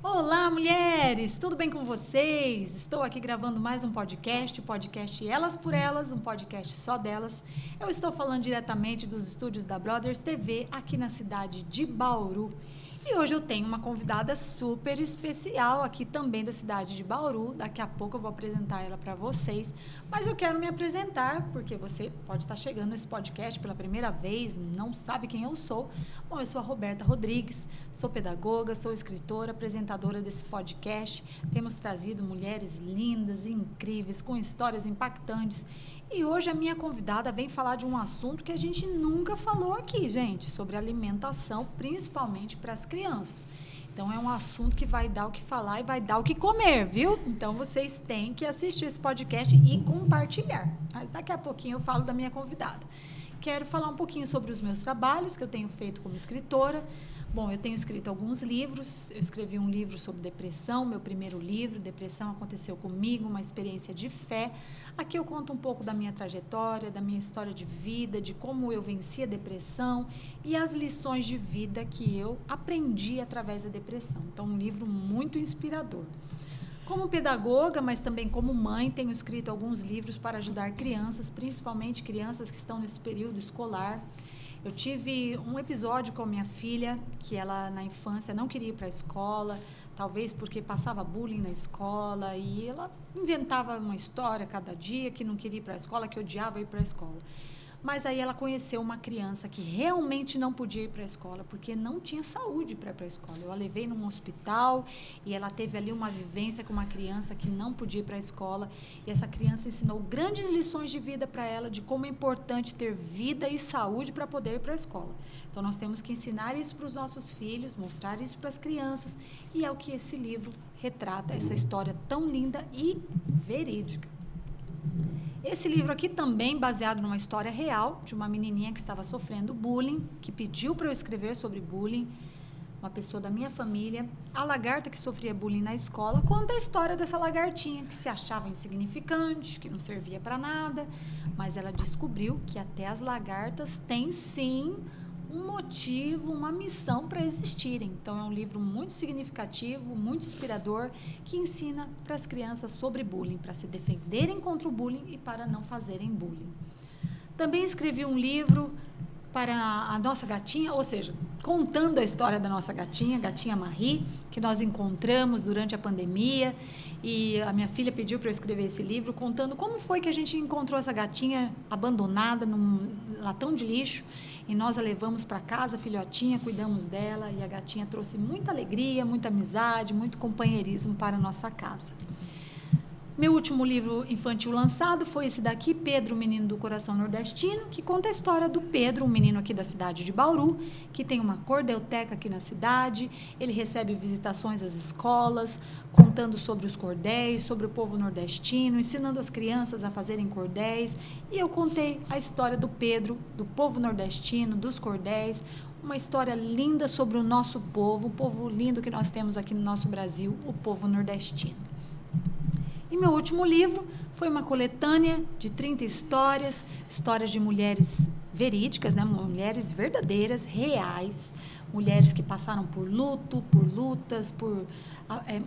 Olá, mulheres! Tudo bem com vocês? Estou aqui gravando mais um podcast, o podcast Elas por Elas, um podcast só delas. Eu estou falando diretamente dos estúdios da Brothers TV, aqui na cidade de Bauru. E hoje eu tenho uma convidada super especial aqui também da cidade de Bauru. Daqui a pouco eu vou apresentar ela para vocês. Mas eu quero me apresentar, porque você pode estar chegando nesse podcast pela primeira vez, não sabe quem eu sou. Bom, eu sou a Roberta Rodrigues, sou pedagoga, sou escritora, apresentadora desse podcast. Temos trazido mulheres lindas e incríveis, com histórias impactantes. E hoje a minha convidada vem falar de um assunto que a gente nunca falou aqui, gente, sobre alimentação, principalmente para as crianças. Então é um assunto que vai dar o que falar e vai dar o que comer, viu? Então vocês têm que assistir esse podcast e compartilhar. Mas daqui a pouquinho eu falo da minha convidada. Quero falar um pouquinho sobre os meus trabalhos que eu tenho feito como escritora. Bom, eu tenho escrito alguns livros. Eu escrevi um livro sobre depressão, meu primeiro livro, Depressão Aconteceu Comigo, uma experiência de fé. Aqui eu conto um pouco da minha trajetória, da minha história de vida, de como eu venci a depressão e as lições de vida que eu aprendi através da depressão. Então, um livro muito inspirador. Como pedagoga, mas também como mãe, tenho escrito alguns livros para ajudar crianças, principalmente crianças que estão nesse período escolar. Eu tive um episódio com a minha filha, que ela na infância não queria ir para a escola, talvez porque passava bullying na escola, e ela inventava uma história cada dia que não queria ir para a escola, que odiava ir para a escola. Mas aí ela conheceu uma criança que realmente não podia ir para a escola, porque não tinha saúde para ir para a escola. Eu a levei num hospital e ela teve ali uma vivência com uma criança que não podia ir para a escola. E essa criança ensinou grandes lições de vida para ela, de como é importante ter vida e saúde para poder ir para a escola. Então nós temos que ensinar isso para os nossos filhos, mostrar isso para as crianças. E é o que esse livro retrata, essa história tão linda e verídica. Esse livro aqui também baseado numa história real de uma menininha que estava sofrendo bullying, que pediu para eu escrever sobre bullying, uma pessoa da minha família. A lagarta que sofria bullying na escola conta a história dessa lagartinha que se achava insignificante, que não servia para nada, mas ela descobriu que até as lagartas têm sim um motivo, uma missão para existirem. Então é um livro muito significativo, muito inspirador, que ensina para as crianças sobre bullying, para se defenderem contra o bullying e para não fazerem bullying. Também escrevi um livro para a nossa gatinha, ou seja, contando a história da nossa gatinha, gatinha Marie, que nós encontramos durante a pandemia, e a minha filha pediu para eu escrever esse livro, contando como foi que a gente encontrou essa gatinha abandonada num latão de lixo, e nós a levamos para casa, filhotinha, cuidamos dela, e a gatinha trouxe muita alegria, muita amizade, muito companheirismo para a nossa casa. Meu último livro infantil lançado foi esse daqui, Pedro, o Menino do Coração Nordestino, que conta a história do Pedro, um menino aqui da cidade de Bauru, que tem uma cordelteca aqui na cidade. Ele recebe visitações às escolas, contando sobre os cordéis, sobre o povo nordestino, ensinando as crianças a fazerem cordéis. E eu contei a história do Pedro, do povo nordestino, dos cordéis, uma história linda sobre o nosso povo, o povo lindo que nós temos aqui no nosso Brasil, o povo nordestino. E meu último livro foi uma coletânea de 30 histórias, histórias de mulheres verídicas, né? Mulheres verdadeiras, reais, mulheres que passaram por luto, por lutas, por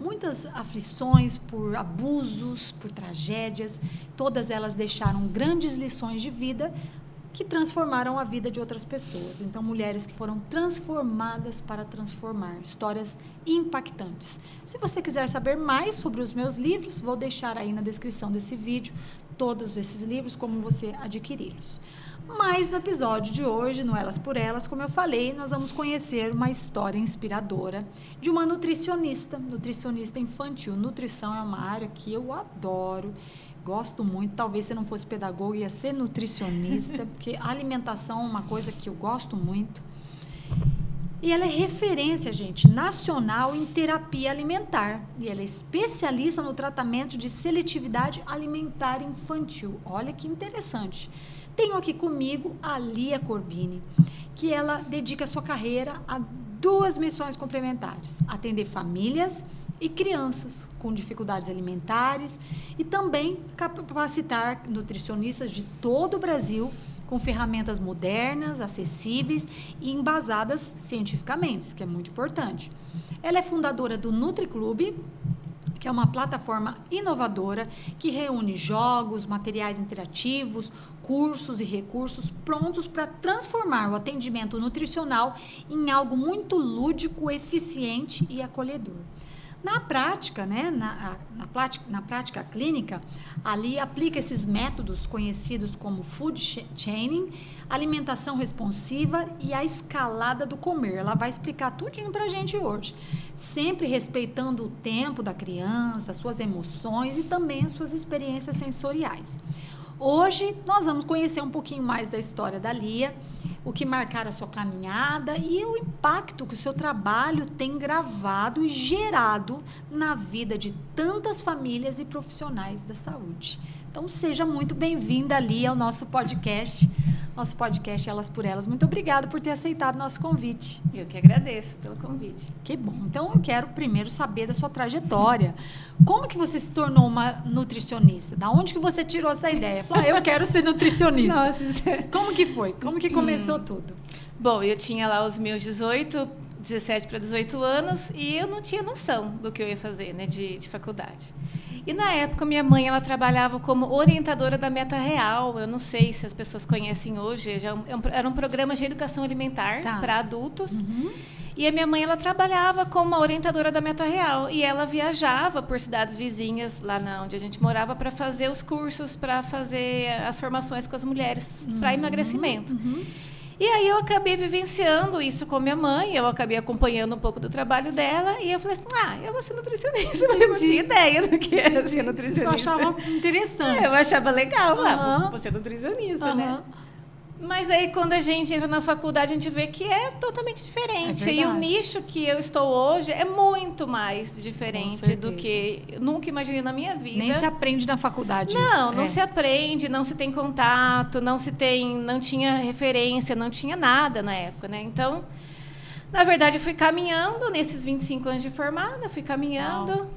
muitas aflições, por abusos, por tragédias. Todas elas deixaram grandes lições de vida que transformaram a vida de outras pessoas. Então, mulheres que foram transformadas para transformar, histórias impactantes. Se você quiser saber mais sobre os meus livros, vou deixar aí na descrição desse vídeo todos esses livros, como você adquiri-los. Mas no episódio de hoje, no Elas por Elas, como eu falei, nós vamos conhecer uma história inspiradora de uma nutricionista infantil. Nutrição é uma área que eu adoro, gosto muito. Talvez se não fosse pedagoga, ia ser nutricionista, porque a alimentação é uma coisa que eu gosto muito. E ela é referência, gente, nacional em terapia alimentar. E ela é especialista no tratamento de seletividade alimentar infantil. Olha que interessante. Tenho aqui comigo a Lia Corbini, que ela dedica sua carreira a duas missões complementares: atender famílias e crianças com dificuldades alimentares e também capacitar nutricionistas de todo o Brasil com ferramentas modernas, acessíveis e embasadas cientificamente, que é muito importante. Ela é fundadora do NutriClub, que é uma plataforma inovadora que reúne jogos, materiais interativos, cursos e recursos prontos para transformar o atendimento nutricional em algo muito lúdico, eficiente e acolhedor. Na prática, né, na prática clínica, ali aplica esses métodos conhecidos como food chaining, alimentação responsiva e a escalada do comer. Ela vai explicar tudinho pra gente hoje, sempre respeitando o tempo da criança, suas emoções e também as suas experiências sensoriais. Hoje nós vamos conhecer um pouquinho mais da história da Lia, o que marcar a sua caminhada e o impacto que o seu trabalho tem gravado e gerado na vida de tantas famílias e profissionais da saúde. Então, seja muito bem-vinda, Lia, ao nosso podcast Elas por Elas. Muito obrigada por ter aceitado o nosso convite. Eu que agradeço pelo convite. Que bom. Então, eu quero primeiro saber da sua trajetória. Como que você se tornou uma nutricionista? Da onde que você tirou essa ideia? Falou, eu quero ser nutricionista. Nossa, Como que foi? Como que começou tudo? Bom, eu tinha lá os meus 17 para 18 anos e eu não tinha noção do que eu ia fazer, né, de faculdade. E na época minha mãe ela trabalhava como orientadora da Meta Real. Eu não sei se as pessoas conhecem hoje. Era um programa de educação alimentar para adultos. Uhum. E a minha mãe ela trabalhava como orientadora da Meta Real e ela viajava por cidades vizinhas lá onde a gente morava para fazer os cursos, para fazer as formações com as mulheres para emagrecimento. Uhum. E aí eu acabei vivenciando isso com minha mãe, eu acabei acompanhando um pouco do trabalho dela e eu falei assim, eu vou ser nutricionista. Eu não tinha ideia do que era ser nutricionista. Você só achava interessante. Eu achava legal, vou ser nutricionista, né? Mas aí, quando a gente entra na faculdade, a gente vê que é totalmente diferente. E o nicho que eu estou hoje é muito mais diferente do que eu nunca imaginei na minha vida. Nem se aprende na faculdade Não, isso. Não se aprende, não se tem contato, não tinha referência, não tinha nada na época, né? Então, na verdade, eu fui caminhando nesses 25 anos de formada, fui caminhando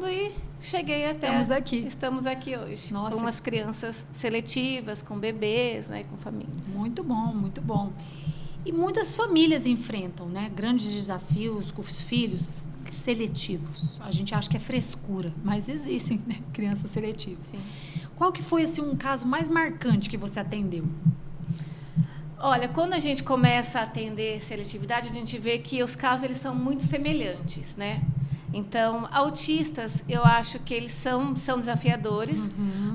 e cheguei Estamos aqui. Estamos aqui hoje. Nossa. Com as crianças seletivas, com bebês, né, com famílias. Muito bom, muito bom. E muitas famílias enfrentam, né, grandes desafios com os filhos seletivos. A gente acha que é frescura, mas existem, né, crianças seletivas. Sim. Qual que foi assim, um caso mais marcante que você atendeu? Olha, quando a gente começa a atender seletividade, a gente vê que os casos eles são muito semelhantes, né? Então, autistas, eu acho que eles são desafiadores,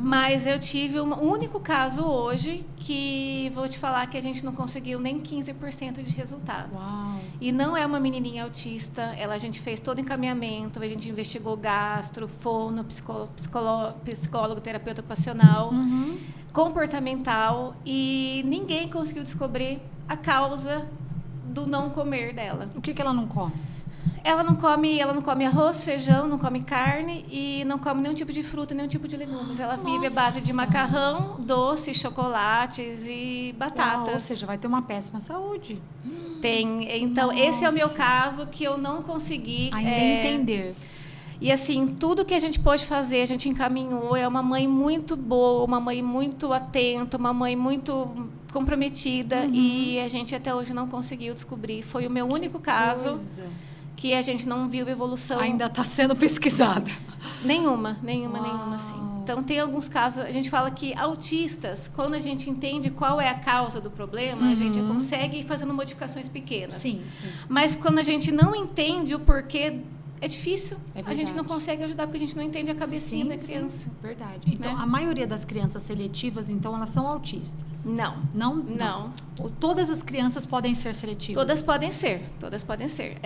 mas eu tive um único caso hoje que vou te falar que a gente não conseguiu nem 15% de resultado. Uau. E não é uma menininha autista, a gente fez todo encaminhamento, a gente investigou gastro, fono, psicólogo, terapeuta ocupacional, comportamental, e ninguém conseguiu descobrir a causa do não comer dela. O que ela não come? Ela não come arroz, feijão, não come carne e não come nenhum tipo de fruta, nenhum tipo de legumes. Ela vive à base de macarrão, doces, chocolates e batatas. Uau, ou seja, vai ter uma péssima saúde. Tem. Então, esse é o meu caso que eu não consegui ainda entender. E assim, tudo que a gente pôde fazer, a gente encaminhou. É uma mãe muito boa, uma mãe muito atenta, uma mãe muito comprometida. E a gente até hoje não conseguiu descobrir. Foi o meu único caso que a gente não viu evolução. Ainda está sendo pesquisado. Nenhuma, assim. Então, tem alguns casos, a gente fala que autistas, quando a gente entende qual é a causa do problema, a gente consegue ir fazendo modificações pequenas. Sim. Mas quando a gente não entende o porquê, é difícil. É a gente não consegue ajudar porque a gente não entende a cabecinha da criança. Sim, verdade. Então, a maioria das crianças seletivas, então, elas são autistas? Não. Todas as crianças podem ser seletivas? Todas podem ser.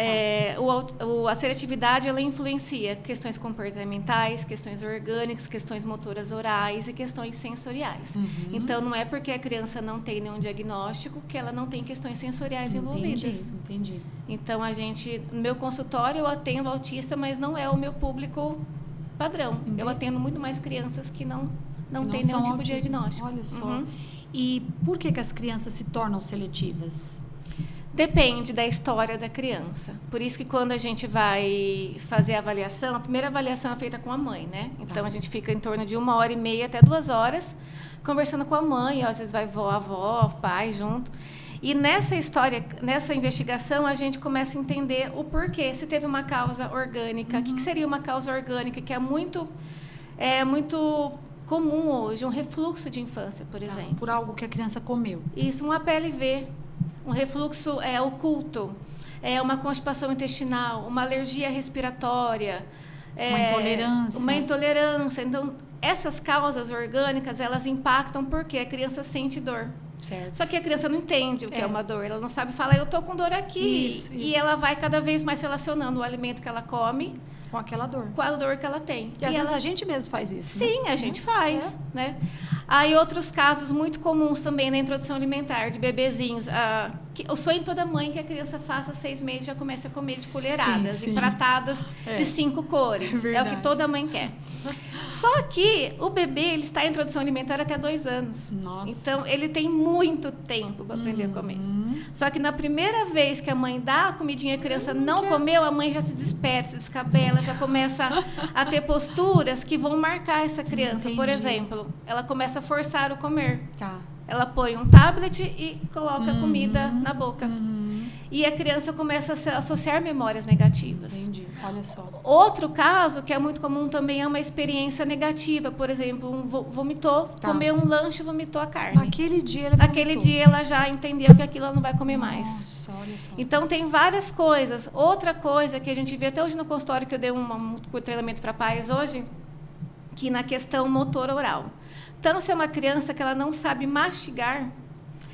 A seletividade, ela influencia questões comportamentais, questões orgânicas, questões motoras orais e questões sensoriais. Então, não é porque a criança não tem nenhum diagnóstico que ela não tem questões sensoriais envolvidas. Entendi. Então, no meu consultório, eu atendo autista, mas não é o meu público padrão. Eu atendo muito mais crianças que não têm nenhum tipo de diagnóstico. Olha só. E por que as crianças se tornam seletivas? Depende da história da criança. Por isso que quando a gente vai fazer a avaliação, a primeira avaliação é feita com a mãe, né? Então, a gente fica em torno de 1h30 até 2 horas conversando com a mãe, às vezes vai a avó, pai junto. E nessa história, nessa investigação, a gente começa a entender o porquê. Se teve uma causa orgânica, o que seria uma causa orgânica, que é muito comum hoje, um refluxo de infância, por exemplo. Por algo que a criança comeu. Isso, um APLV, um refluxo oculto, uma constipação intestinal, uma alergia respiratória, uma intolerância. Então, essas causas orgânicas, elas impactam porque a criança sente dor. Certo. Só que a criança não entende o que é uma dor. Ela não sabe falar, eu estou com dor aqui. Isso. E ela vai cada vez mais relacionando o alimento que ela come com aquela dor. Com a dor que ela tem. E às vezes a gente mesmo faz isso. Sim, né? A gente faz. Né? Aí outros casos muito comuns também na introdução alimentar, de bebezinhos. O sonho de toda mãe que a criança faça 6 meses já comece a comer de colheradas e pratadas de 5 cores. É o que toda mãe quer. Só que o bebê ele está em introdução alimentar até 2 anos. Nossa. Então, ele tem muito tempo para aprender a comer. Só que na primeira vez que a mãe dá a comidinha e a criança não comeu, a mãe já se desperta, se descabela, já começa a ter posturas que vão marcar essa criança. Entendi. Por exemplo, ela começa a forçar o comer. Tá. Ela põe um tablet e coloca a comida na boca. E a criança começa a associar memórias negativas. Entendi, olha só. Outro caso, que é muito comum também, é uma experiência negativa. Por exemplo, vomitou, comeu um lanche e vomitou a carne. Naquele dia ela vomitou. Naquele dia ela já entendeu que aquilo ela não vai comer mais. Nossa, olha só. Então, tem várias coisas. Outra coisa que a gente vê até hoje no consultório, que eu dei um treinamento para pais hoje, que na questão motor oral. Então, se é uma criança que ela não sabe mastigar,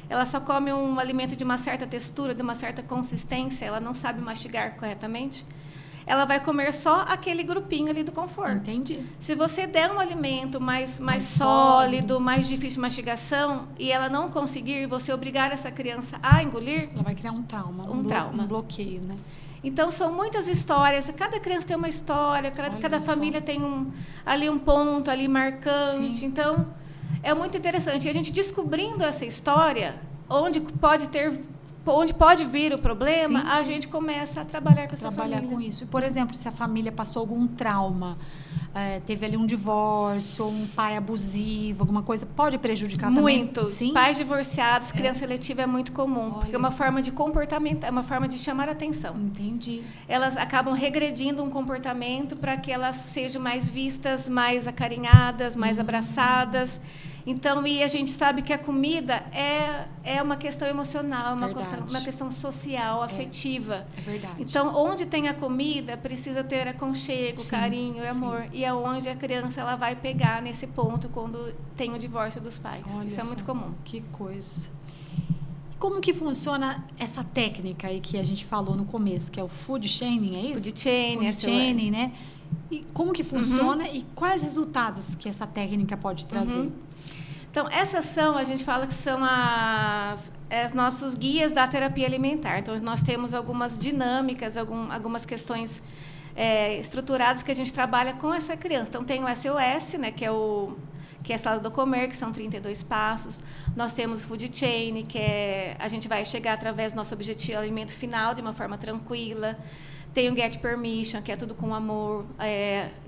ela só come um alimento de uma certa textura, de uma certa consistência, ela não sabe mastigar corretamente, ela vai comer só aquele grupinho ali do conforto. Entendi. Se você der um alimento mais sólido, mais difícil de mastigação, e ela não conseguir, você obrigar essa criança a engolir, ela vai criar um trauma. Um bloqueio, né? Então, são muitas histórias. Cada criança tem uma história, cada família tem ali um ponto ali marcante. Sim. Então, é muito interessante. E a gente descobrindo essa história, onde pode vir o problema, a gente começa a trabalhar com essa família. Trabalhar com isso. E, por exemplo, se a família passou algum trauma, teve ali um divórcio, um pai abusivo, alguma coisa, pode prejudicar também? Muito. Sim? Pais divorciados, criança seletiva é muito comum. Porque é uma forma de comportamento, é uma forma de chamar atenção. Entendi. Elas acabam regredindo um comportamento para que elas sejam mais vistas, mais acarinhadas, mais abraçadas. Então, e a gente sabe que a comida é uma questão emocional, uma questão social, afetiva. É verdade. Então, onde tem a comida, precisa ter aconchego, carinho e amor. E é onde a criança ela vai pegar nesse ponto quando tem o divórcio dos pais. Olha Isso é muito comum. Que coisa. Como que funciona essa técnica aí que a gente falou no começo, que é o food chaining, é isso? Food chaining, chaining, né? E como que funciona e quais resultados que essa técnica pode trazer? Então, a gente fala que são os nossos guias da terapia alimentar. Então, nós temos algumas dinâmicas, algumas questões estruturadas que a gente trabalha com essa criança. Então, tem o SOS, né, que é a Salada do Comer, que são 32 passos. Nós temos o Food Chain, a gente vai chegar através do nosso objetivo alimento final de uma forma tranquila. Tem o Get Permission, que é tudo com amor,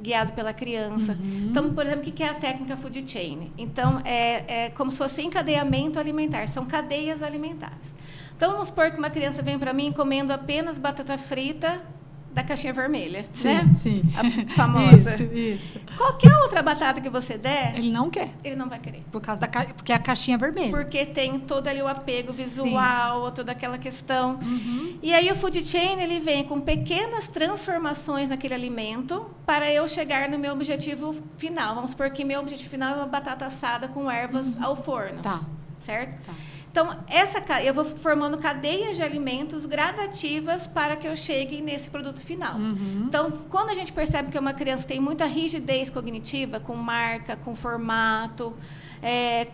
guiado pela criança. Então, por exemplo, o que é a técnica Food Chain? Então, é como se fosse encadeamento alimentar, são cadeias alimentares. Então, vamos supor que uma criança vem para mim comendo apenas batata frita da caixinha vermelha, né? Sim. A famosa. Isso. Qualquer outra batata que você der... Ele não quer. Ele não vai querer. Porque é a caixinha vermelha. Porque tem todo ali o apego visual, toda aquela questão. E aí o Food Chain, ele vem com pequenas transformações naquele alimento para eu chegar no meu objetivo final. Vamos supor que meu objetivo final é uma batata assada com ervas ao forno. Tá. Certo? Tá. Então, eu vou formando cadeias de alimentos gradativas para que eu chegue nesse produto final. Então, quando a gente percebe que uma criança tem muita rigidez cognitiva, com marca, com formato,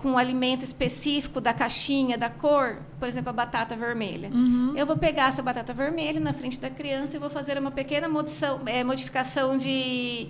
com um alimento específico da caixinha, da cor, por exemplo, a batata vermelha. Eu vou pegar essa batata vermelha na frente da criança e vou fazer uma pequena modificação de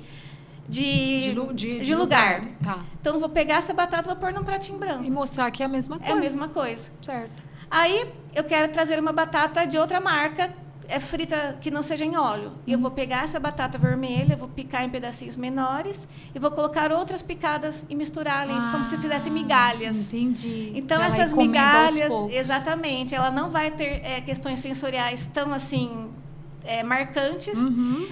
lugar. Tá. Então, vou pegar essa batata e vou pôr num pratinho branco. E mostrar que é a mesma coisa. É a mesma coisa. Certo. Aí, eu quero trazer uma batata de outra marca frita que não seja em óleo. E eu vou pegar essa batata vermelha, vou picar em pedacinhos menores e vou colocar outras picadas e misturar ali, como se fizesse migalhas. Entendi. Então, Pra ela ir essas comendo aos migalhas, poucos. exatamente, ela não vai ter questões sensoriais tão assim marcantes.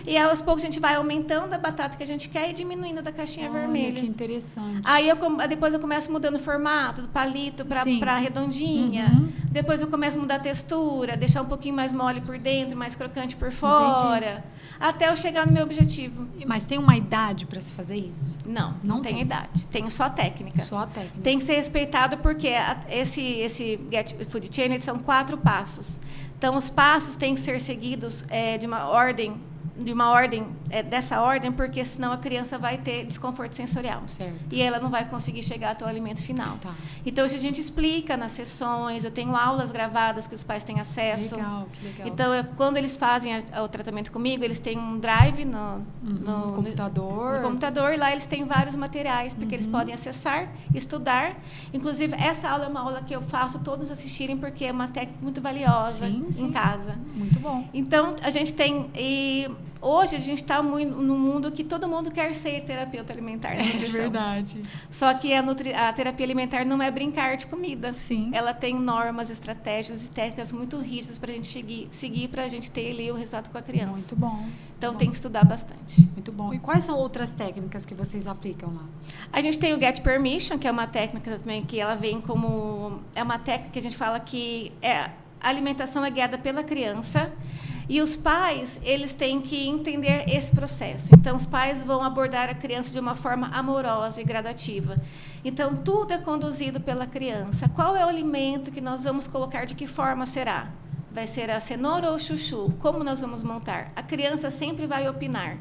E aos poucos a gente vai aumentando a batata que a gente quer e diminuindo da caixinha Olha, vermelha. que interessante. Aí depois eu começo mudando o formato do palito para redondinha. Depois eu começo a mudar a textura, deixar um pouquinho mais mole por dentro, mais crocante por fora, até eu chegar no meu objetivo. Mas tem uma idade para se fazer isso? Não tem idade. Tem só técnica. Só a técnica. Tem que ser respeitado porque esse Get Food Chain, eles são 4 passos. Então, os passos têm que ser seguidos dessa ordem, porque senão a criança vai ter desconforto sensorial. Certo. E ela não vai conseguir chegar até o alimento final. Tá. Então, isso a gente explica nas sessões, eu tenho aulas gravadas que os pais têm acesso. Legal, que legal. Então, quando eles fazem o tratamento comigo, eles têm um drive no computador. No computador, e lá eles têm vários materiais, porque eles podem acessar, estudar. Inclusive, essa aula é uma aula que eu faço todos assistirem, porque é uma técnica muito valiosa em casa. Muito bom. Então, a gente tem... Hoje, a gente está num mundo que todo mundo quer ser terapeuta alimentar. É verdade. Só que a terapia alimentar não é brincar de comida. Sim. Ela tem normas, estratégias e técnicas muito rígidas para a gente seguir para a gente ter ali o resultado com a criança. Muito bom. Então, tem que estudar bastante. Muito bom. E quais são outras técnicas que vocês aplicam lá? A gente tem o Get Permission, que é uma técnica também que ela vem como... É uma técnica que a gente fala que a alimentação é guiada pela criança. E os pais, eles têm que entender esse processo. Então, os pais vão abordar a criança de uma forma amorosa e gradativa. Então, tudo é conduzido pela criança. Qual é o alimento que nós vamos colocar? De que forma será? Vai ser a cenoura ou o chuchu? Como nós vamos montar? A criança sempre vai opinar.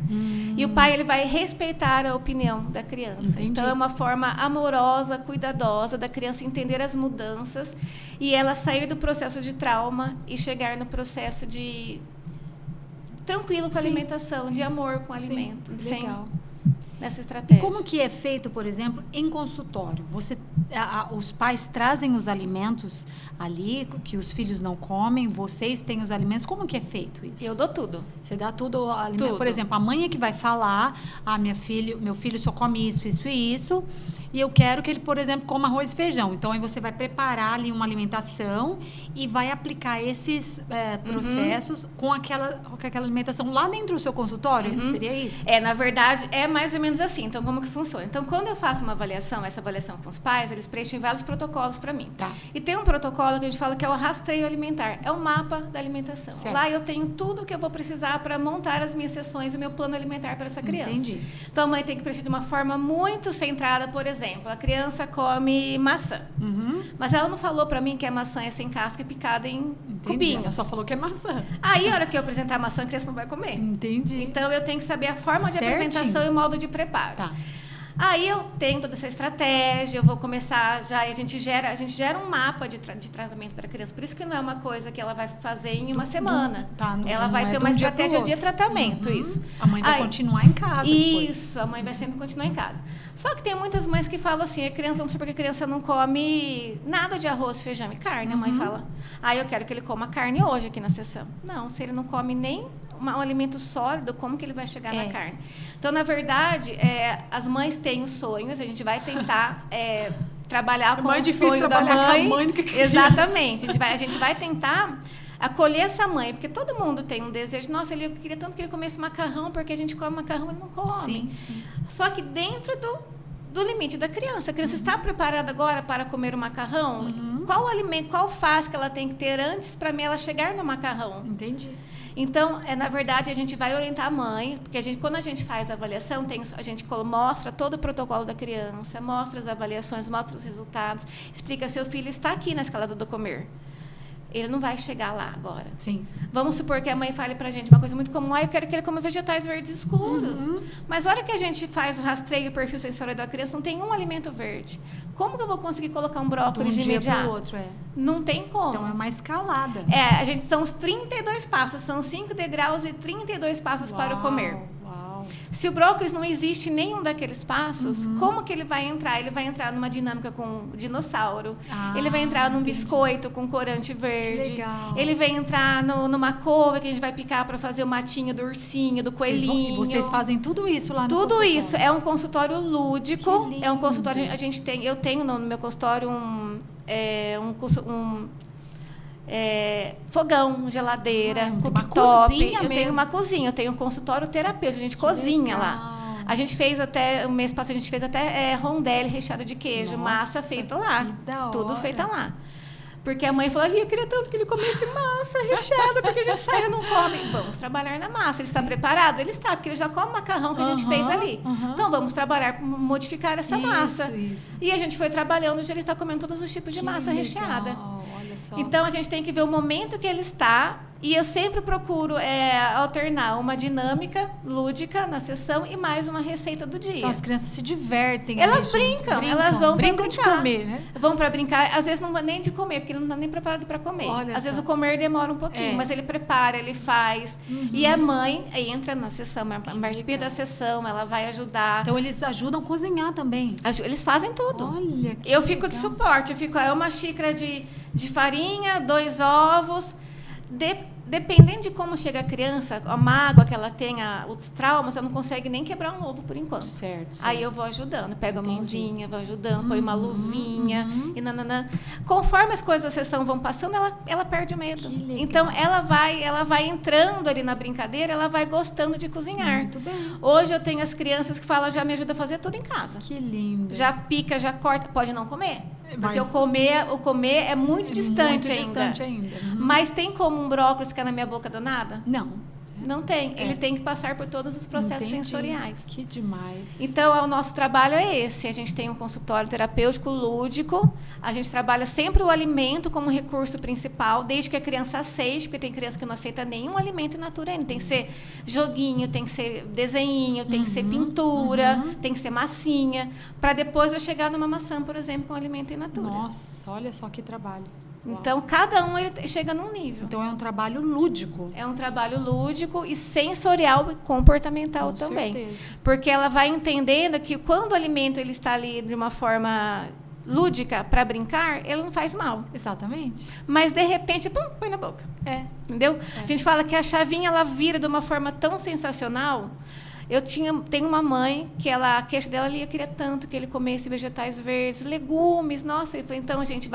E o pai ele vai respeitar a opinião da criança. Entendi. Então, é uma forma amorosa, cuidadosa da criança entender as mudanças e ela sair do processo de trauma e chegar no processo de... tranquilo com a alimentação, de amor com o alimento. Legal. Nessa estratégia. Como que é feito, por exemplo, em consultório? Os pais trazem os alimentos ali, que os filhos não comem, vocês têm os alimentos. Como que é feito isso? Eu dou tudo. Você dá tudo, alimento. Tudo. Por exemplo, a mãe é que vai falar, meu filho só come isso, isso e isso, e eu quero que ele, por exemplo, coma arroz e feijão. Então, aí você vai preparar ali uma alimentação e vai aplicar esses processos com aquela alimentação lá dentro do seu consultório? Seria isso? Na verdade, é mais ou menos assim. Então, como que funciona? Então, quando eu faço essa avaliação com os pais, eles preenchem vários protocolos para mim. Tá. E tem um protocolo que a gente fala que é o rastreio alimentar. É o mapa da alimentação. Certo. Lá eu tenho tudo que eu vou precisar para montar as minhas sessões, o meu plano alimentar para essa criança. Entendi. Então, a mãe tem que preencher de uma forma muito centrada, por exemplo, a criança come maçã. Mas ela não falou para mim que a maçã é sem casca e picada em cubinhos. Ela só falou que é maçã. Aí, a hora que eu apresentar a maçã, a criança não vai comer. Entendi. Então, eu tenho que saber a forma de apresentação e o modo de preparo. Tá. Aí eu tenho toda essa estratégia, eu vou começar já, e a gente gera um mapa de tratamento para a criança. Por isso que não é uma coisa que ela vai fazer em uma semana. Ela vai ter uma estratégia de tratamento, isso. A mãe vai continuar em casa depois. Isso, a mãe vai sempre continuar em casa. Só que tem muitas mães que falam assim, vamos supor que a criança não come nada de arroz, feijão e carne. A mãe fala, eu quero que ele coma carne hoje aqui na sessão. Não, se ele não come nem um alimento sólido, como que ele vai chegar na carne? Então, na verdade, as mães têm os sonhos, a gente vai tentar trabalhar com o sonho da mãe. Com a mãe do que criança. Exatamente. A gente vai tentar acolher essa mãe, porque todo mundo tem um desejo. Nossa, eu queria tanto que ele comesse macarrão, porque a gente come macarrão, ele não come. Sim. Só que dentro do limite da criança. A criança está preparada agora para comer o macarrão? Qual alimento, qual fase que ela tem que ter antes para ela chegar no macarrão? Entendi. Então, na verdade, a gente vai orientar a mãe, porque quando a gente faz a avaliação, a gente mostra todo o protocolo da criança, mostra as avaliações, mostra os resultados, explica seu filho está aqui na escalada do comer. Ele não vai chegar lá agora. Sim. Vamos supor que a mãe fale pra gente uma coisa muito comum, eu quero que ele coma vegetais verdes escuros. Mas a hora que a gente faz o rastreio, o perfil sensorial da criança, não tem um alimento verde. Como que eu vou conseguir colocar um brócolis de imediato? De um dia pro outro, Não tem como. Então, é uma escalada. São os 32 passos, são 5 degraus e 32 passos para o comer. Uau. Se o brócolis não existe em nenhum daqueles passos, como que ele vai entrar? Ele vai entrar numa dinâmica com dinossauro. Ele vai entrar num biscoito com corante verde. Legal. Ele vai entrar numa couve que a gente vai picar para fazer o matinho do ursinho, do coelhinho. Vocês fazem tudo isso lá no Tudo consultório? isso. É um consultório lúdico. Que lindo. É um consultório. Eu tenho no meu consultório fogão, geladeira, cooktop. Eu tenho uma cozinha, eu tenho um consultório terapêutico, a gente cozinha lá. A gente fez até, o mês passado, a gente fez até rondelli recheada de queijo, massa feita lá. Tudo feita lá. Porque a mãe falou, eu queria tanto que ele comesse massa recheada, porque a gente sai e não come. Vamos trabalhar na massa. Ele está preparado? Ele está, porque ele já come o macarrão que a gente fez ali. Então, vamos trabalhar, modificar essa massa. Isso. E a gente foi trabalhando, hoje ele está comendo todos os tipos de massa recheada. Olha só. Então, a gente tem que ver o momento que ele está. E eu sempre procuro alternar uma dinâmica lúdica na sessão e mais uma receita do dia. Então, as crianças se divertem. Elas brincam, elas vão brincam para de comer, né? Vão para brincar, às vezes não vão nem de comer, porque ele não está nem preparado para comer. Às vezes o comer demora um pouquinho, mas ele prepara, ele faz. E a mãe entra na sessão, a partir da sessão, ela vai ajudar. Então, eles ajudam a cozinhar também. Eles fazem tudo. Olha, que eu fico de suporte, uma xícara de farinha, 2 ovos. Dependendo de como chega a criança, a mágoa que ela tenha, os traumas, ela não consegue nem quebrar um ovo por enquanto. Certo. Aí eu vou ajudando, pego a mãozinha, vou ajudando, põe uma luvinha e nananã. Conforme as coisas da sessão vão passando, ela perde o medo. Então ela vai entrando ali na brincadeira, ela vai gostando de cozinhar. Muito bem. Hoje eu tenho as crianças que falam, já me ajuda a fazer tudo em casa. Que lindo. Já pica, já corta, pode não comer. Porque o comer é muito distante ainda. Mas tem como um brócolis ficar na minha boca do nada? Não tem. Ele tem que passar por todos os processos sensoriais. Que demais. Então, o nosso trabalho é esse. A gente tem um consultório terapêutico lúdico. A gente trabalha sempre o alimento como recurso principal, desde que a criança aceite, porque tem criança que não aceita nenhum alimento in natura ainda. Tem que ser joguinho, tem que ser desenho, tem que ser pintura, tem que ser massinha, para depois eu chegar numa maçã, por exemplo, com alimento in natura. Nossa, olha só que trabalho. Então, cada um ele chega num nível. Então, é um trabalho lúdico. É um trabalho lúdico e sensorial e comportamental também. Certeza. Porque ela vai entendendo que quando o alimento ele está ali de uma forma lúdica para brincar, ele não faz mal. Exatamente. Mas, de repente, pum, põe na boca. Entendeu? A gente fala que a chavinha ela vira de uma forma tão sensacional. Tenho uma mãe que a queixa dela ali, eu queria tanto que ele comesse vegetais verdes, legumes, nossa, então a gente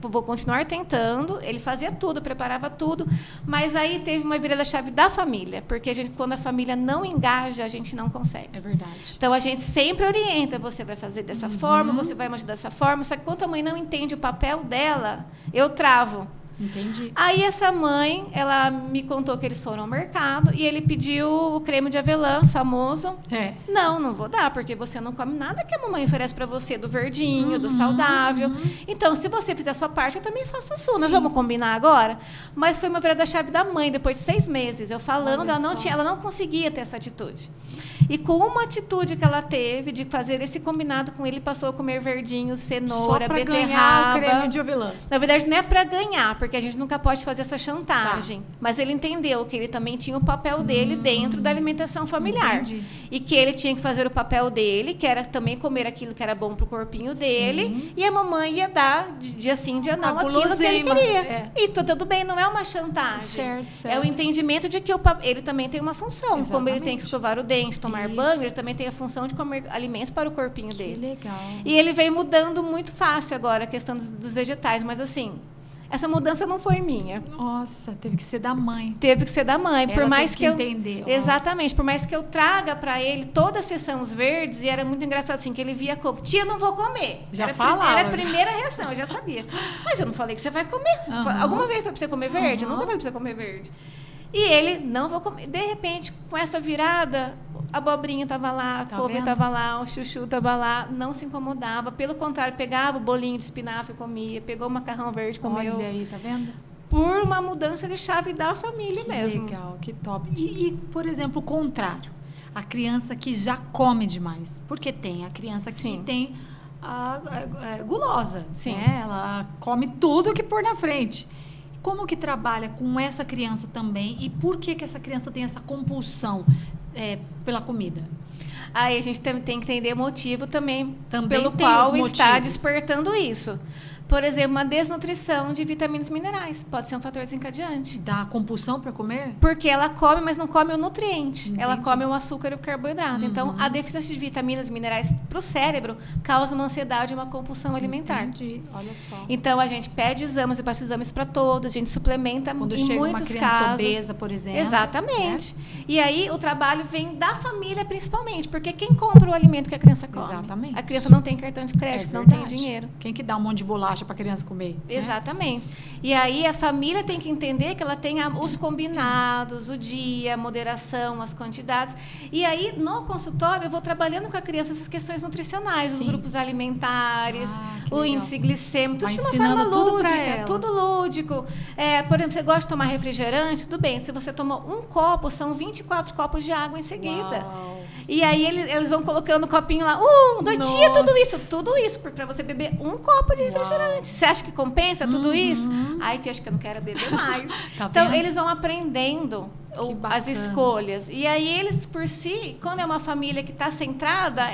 vou continuar tentando, ele fazia tudo, preparava tudo, mas aí teve uma virada-chave da família, porque quando a família não engaja, a gente não consegue. É verdade. Então a gente sempre orienta, você vai fazer dessa forma, você vai me ajudar dessa forma, só que quando a mãe não entende o papel dela, eu travo. Entendi. Aí essa mãe, ela me contou que eles foram ao mercado e ele pediu o creme de avelã famoso. Não vou dar, porque você não come nada que a mamãe oferece para você, do verdinho, do saudável. Então, se você fizer a sua parte, eu também faço a sua. Sim. Nós vamos combinar agora? Mas foi uma virada-chave da mãe, depois de 6 meses. Eu falando, ela não conseguia ter essa atitude. E com uma atitude que ela teve de fazer esse combinado com ele, passou a comer verdinho, cenoura, beterraba. Só para ganhar o creme de avelã. Na verdade, não é para ganhar, porque a gente nunca pode fazer essa chantagem. Mas ele entendeu que ele também tinha o papel dele dentro da alimentação familiar. Entendi. E que ele tinha que fazer o papel dele, que era também comer aquilo que era bom para o corpinho dele. Sim. E a mamãe ia dar, dia sim, dia não, aquilo que ele queria. E tudo bem, não é uma chantagem. Certo. É o entendimento de que ele também tem uma função. Exatamente. Como ele tem que escovar o dente, tomar banho, ele também tem a função de comer alimentos para o corpinho dele. Que legal. E ele vem mudando muito fácil agora a questão dos vegetais, mas assim, essa mudança não foi minha. Nossa, teve que ser da mãe. Teve que ser da mãe. Ela por mais que eu entender. Exatamente, por mais que eu traga para ele toda a sessão os verdes, e era muito engraçado assim, que ele via couve. Tia, eu não vou comer. Já era a primeira reação, eu já sabia. Mas eu não falei que você vai comer. Alguma vez foi para você comer verde? Eu nunca falei para você comer verde. E ele, não vou comer. De repente, com essa virada, a abobrinha estava lá, a couve estava lá, o chuchu estava lá, não se incomodava. Pelo contrário, pegava o bolinho de espinafre e comia, pegou o macarrão verde, comeu. Olha aí, tá vendo? Por uma mudança de chave da família mesmo. Que legal, que top. E, por exemplo, o contrário. A criança que já come demais. Porque tem a criança que tem a gulosa. Sim. Né? Ela come tudo que pôr na frente. Como que trabalha com essa criança também e por que essa criança tem essa compulsão? pela comida? Aí a gente tem que entender o motivo também pelo tem qual os está motivos. despertando isso. Por exemplo, uma desnutrição de vitaminas e minerais. Pode ser um fator desencadeante. Dá compulsão para comer? Porque ela come, mas não come o nutriente. Entendi. Ela come o açúcar e o carboidrato. Então, a deficiência de vitaminas e minerais para o cérebro causa uma ansiedade e uma compulsão alimentar. Entendi, olha só. Então, a gente pede exames e passa exames para todos, a gente suplementa Quando em chega muitos uma criança casos. obesa, por exemplo. Exatamente. E aí, o trabalho vem da família, principalmente, porque quem compra o alimento que a criança come? Exatamente. A criança não tem cartão de crédito, não tem dinheiro. Quem que dá um monte de bolacha para a criança comer? Exatamente. E aí a família tem que entender que ela tem os combinados, o dia, a moderação, as quantidades. E aí, no consultório, eu vou trabalhando com a criança essas questões nutricionais, os grupos alimentares, o índice glicêmico, tudo de uma forma lúdica, tudo lúdico. Por exemplo, você gosta de tomar refrigerante? Tudo bem, se você tomar um copo, são 24 copos de água em seguida. Uau. E aí eles vão colocando o copinho lá, 1, 2, tia, tudo isso, para você beber um copo de refrigerante. Uau. Você acha que compensa tudo isso? Ai, tia, acho que eu não quero beber mais. Tá então, vendo? eles vão aprendendo as escolhas. E aí, eles, por si, quando é uma família que está centrada,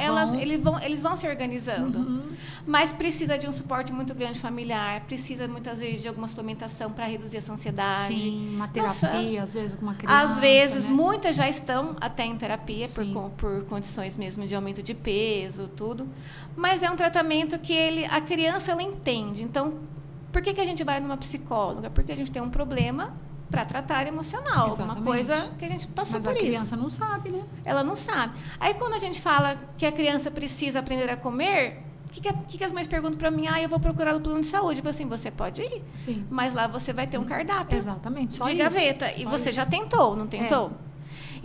eles vão se organizando. Mas precisa de um suporte muito grande familiar, precisa, muitas vezes, de alguma suplementação para reduzir essa ansiedade. Sim, uma terapia, às vezes, com uma criança. Às vezes, né? Muitas já estão até em terapia, por condições mesmo de aumento de peso, tudo. Mas é um tratamento que a criança, ela entende. Então, por que a gente vai numa psicóloga? Porque a gente tem um problema para tratar emocional, Exatamente. Alguma coisa que a gente passou Mas por isso. Mas a criança não sabe, né? Ela não sabe. Aí, quando a gente fala que a criança precisa aprender a comer, o que as mães perguntam para mim? Eu vou procurar o plano de saúde. Eu falo assim, você pode ir, Sim. mas lá você vai ter um cardápio. Exatamente. Só de isso. gaveta. Só E você isso. já tentou, não tentou?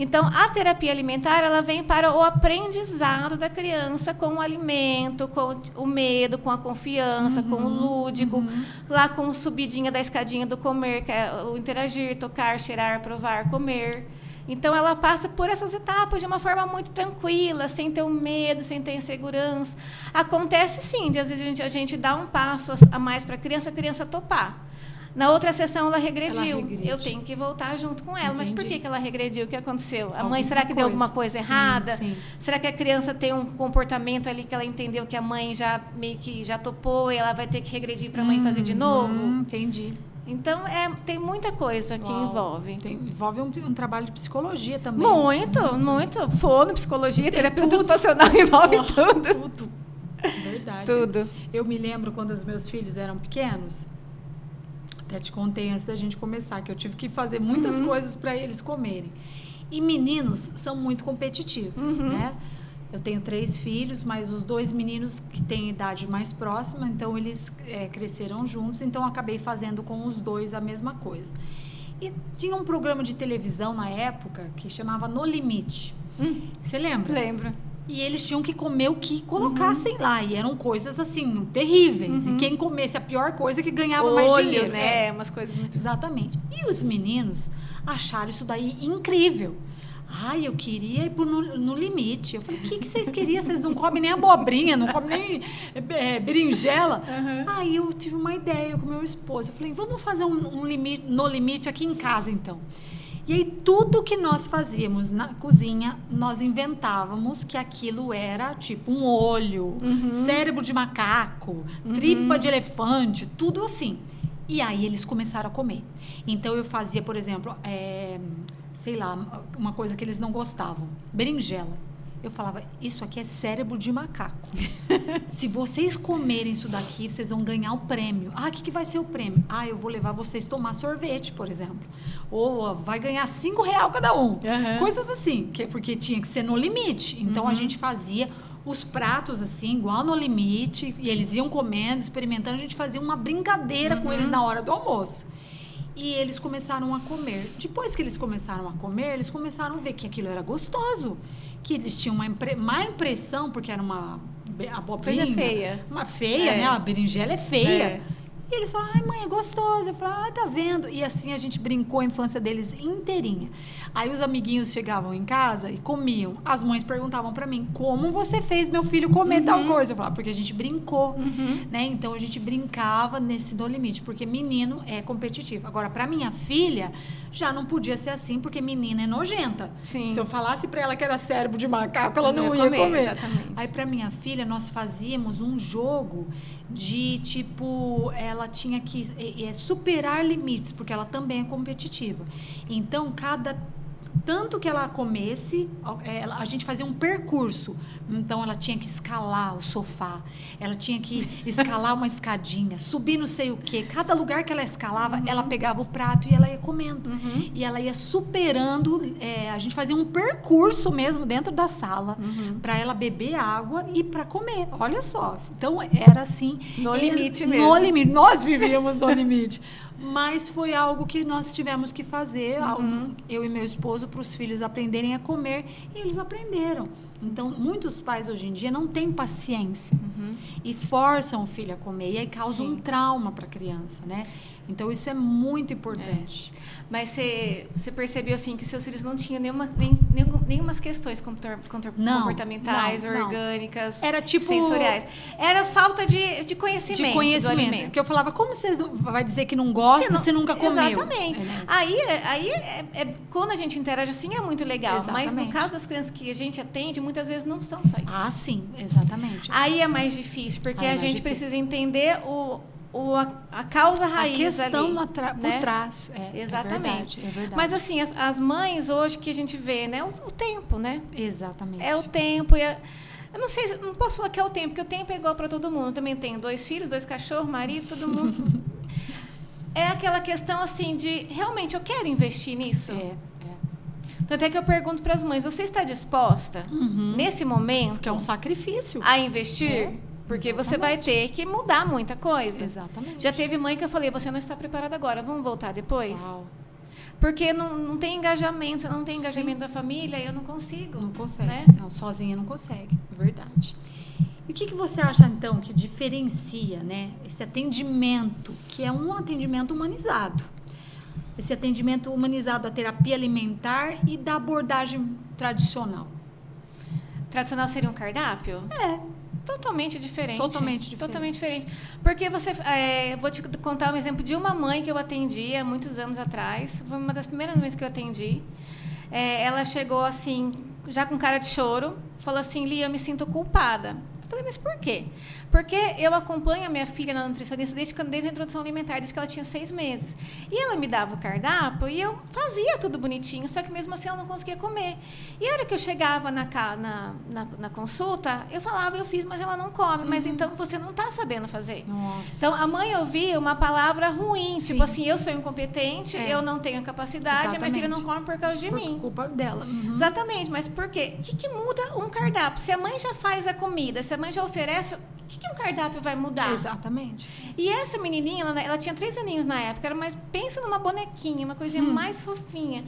Então, a terapia alimentar, ela vem para o aprendizado da criança com o alimento, com o medo, com a confiança, com o lúdico, lá com o subidinha da escadinha do comer, que é o interagir, tocar, cheirar, provar, comer. Então, ela passa por essas etapas de uma forma muito tranquila, sem ter o medo, sem ter insegurança. Acontece, sim, de às vezes a gente dá um passo a mais para a criança topar. Na outra sessão, ela regrediu. Eu tenho que voltar junto com ela. Entendi. Mas por que ela regrediu? O que aconteceu? A mãe, será que deu alguma coisa errada? Sim. Será que a criança tem um comportamento ali que ela entendeu que a mãe já meio que já topou e ela vai ter que regredir para a mãe fazer de novo? Entendi. Então, tem muita coisa que envolve. Envolve um trabalho de psicologia também. Muito. Fono, psicologia, terapia ocupacional, envolve tudo. Verdade. Tudo. Eu me lembro quando os meus filhos eram pequenos, até te contei antes da gente começar, que eu tive que fazer muitas coisas para eles comerem. E meninos são muito competitivos, né? Eu tenho 3 filhos, mas os 2 meninos que têm idade mais próxima, então eles cresceram juntos, então eu acabei fazendo com os 2 a mesma coisa. E tinha um programa de televisão na época que chamava No Limite. Você lembra? Lembro. E eles tinham que comer o que colocassem lá. E eram coisas, assim, terríveis. E quem comesse a pior coisa que ganhava mais dinheiro. Né? Umas coisas muito... Exatamente. E os meninos acharam isso daí incrível. Eu queria ir no limite. Eu falei, o que vocês queriam? Vocês não comem nem abobrinha, não comem nem berinjela. Aí eu tive uma ideia com meu esposo. Eu falei, vamos fazer um limite, no limite aqui em casa, então. E aí, tudo que nós fazíamos na cozinha, nós inventávamos que aquilo era tipo um olho, cérebro de macaco, tripa de elefante, tudo assim. E aí, eles começaram a comer. Então, eu fazia, por exemplo, sei lá, uma coisa que eles não gostavam, berinjela. Eu falava, isso aqui é cérebro de macaco. Se vocês comerem isso daqui, vocês vão ganhar o prêmio. O que vai ser o prêmio? Eu vou levar vocês tomar sorvete, por exemplo. Ou vai ganhar R$5 cada um. Coisas assim, porque tinha que ser no limite. Então, a gente fazia os pratos assim, igual no limite, e eles iam comendo, experimentando. A gente fazia uma brincadeira com eles na hora do almoço. E eles começaram a comer. Depois que eles começaram a comer, eles começaram a ver que aquilo era gostoso. Que eles tinham uma má impressão, porque era uma abobrinha. Coisa feia. Uma feia, né? A berinjela é feia. E eles falaram, ai mãe, é gostoso. Eu falei, tá vendo? E assim a gente brincou a infância deles inteirinha. Aí os amiguinhos chegavam em casa e comiam. As mães perguntavam pra mim, como você fez meu filho comer tal coisa? Eu falava, porque a gente brincou, né? Então a gente brincava nesse No Limite, porque menino é competitivo. Agora, pra minha filha, já não podia ser assim, porque menina é nojenta. Sim. Se eu falasse pra ela que era cérebro de macaco, ela não ia comer. Exatamente. Aí pra minha filha, nós fazíamos um jogo de tipo, ela tinha que superar limites, porque ela também é competitiva. Então, tanto que ela comesse, a gente fazia um percurso. Então, ela tinha que escalar o sofá, ela tinha que escalar uma escadinha, subir não sei o quê. Cada lugar que ela escalava, ela pegava o prato e ela ia comendo. E ela ia superando, a gente fazia um percurso mesmo dentro da sala, para ela beber água e para comer. Olha só. Então, era assim... No limite mesmo. No limite. Nós vivíamos no limite. Mas foi algo que nós tivemos que fazer, eu e meu esposo, para os filhos aprenderem a comer, e eles aprenderam. Então, muitos pais hoje em dia não têm paciência e forçam o filho a comer, e aí causa um trauma para a criança, né? Então, isso é muito importante. Mas você percebeu, assim, que seus filhos não tinham nenhumas questões comportamentais, orgânicas, era tipo, sensoriais. Era falta de conhecimento do alimento. Porque eu falava, como você vai dizer que não gosta se nunca comeu? Exatamente. Aí quando a gente interage assim, é muito legal. Exatamente. Mas no caso das crianças que a gente atende, muitas vezes não são só isso. Ah, sim, exatamente. Aí é mais difícil, porque a gente precisa entender a causa raiz, a questão ali, por trás. Exatamente. É verdade. Mas assim, as mães hoje que a gente vê, né, o tempo, né? Exatamente. É o tempo. Eu não sei, não posso falar que é o tempo, porque o tempo é igual para todo mundo. Eu também tenho 2 filhos, 2 cachorros, marido, todo mundo. É aquela questão assim de realmente eu quero investir nisso. Tanto é que eu pergunto para as mães, você está disposta nesse momento? Que é um sacrifício. A investir? Porque você vai ter que mudar muita coisa. Exatamente. Já teve mãe que eu falei, você não está preparada agora, vamos voltar depois? Uau. Porque não tem engajamento, você não tem engajamento da família, eu não consigo. Não consegue. Né? Não, sozinha não consegue, é verdade. E o que você acha, então, que diferencia, né, esse atendimento, que é um atendimento humanizado? Esse atendimento humanizado à terapia alimentar e da abordagem tradicional? Tradicional seria um cardápio? Totalmente diferente. Totalmente diferente. Porque vou te contar um exemplo de uma mãe que eu atendi há muitos anos atrás. Foi uma das primeiras mães que eu atendi. Ela chegou assim, já com cara de choro, falou assim, Lia, eu me sinto culpada. Eu falei, mas por quê? Porque eu acompanho a minha filha na nutricionista desde a introdução alimentar, desde que ela tinha 6 meses. E ela me dava o cardápio e eu fazia tudo bonitinho, só que mesmo assim ela não conseguia comer. E a hora que eu chegava na consulta, eu falava, eu fiz, mas ela não come. Mas então você não está sabendo fazer. Nossa. Então a mãe ouvia uma palavra ruim, tipo assim, eu sou incompetente, eu não tenho capacidade, a minha filha não come por causa de mim. Por culpa dela. Exatamente, mas por quê? O que muda um cardápio? Se a mãe já faz a comida, se a mãe já oferece, o que um cardápio vai mudar? Exatamente. E essa menininha, ela tinha 3 aninhos na época, pensa numa bonequinha, uma coisinha mais fofinha.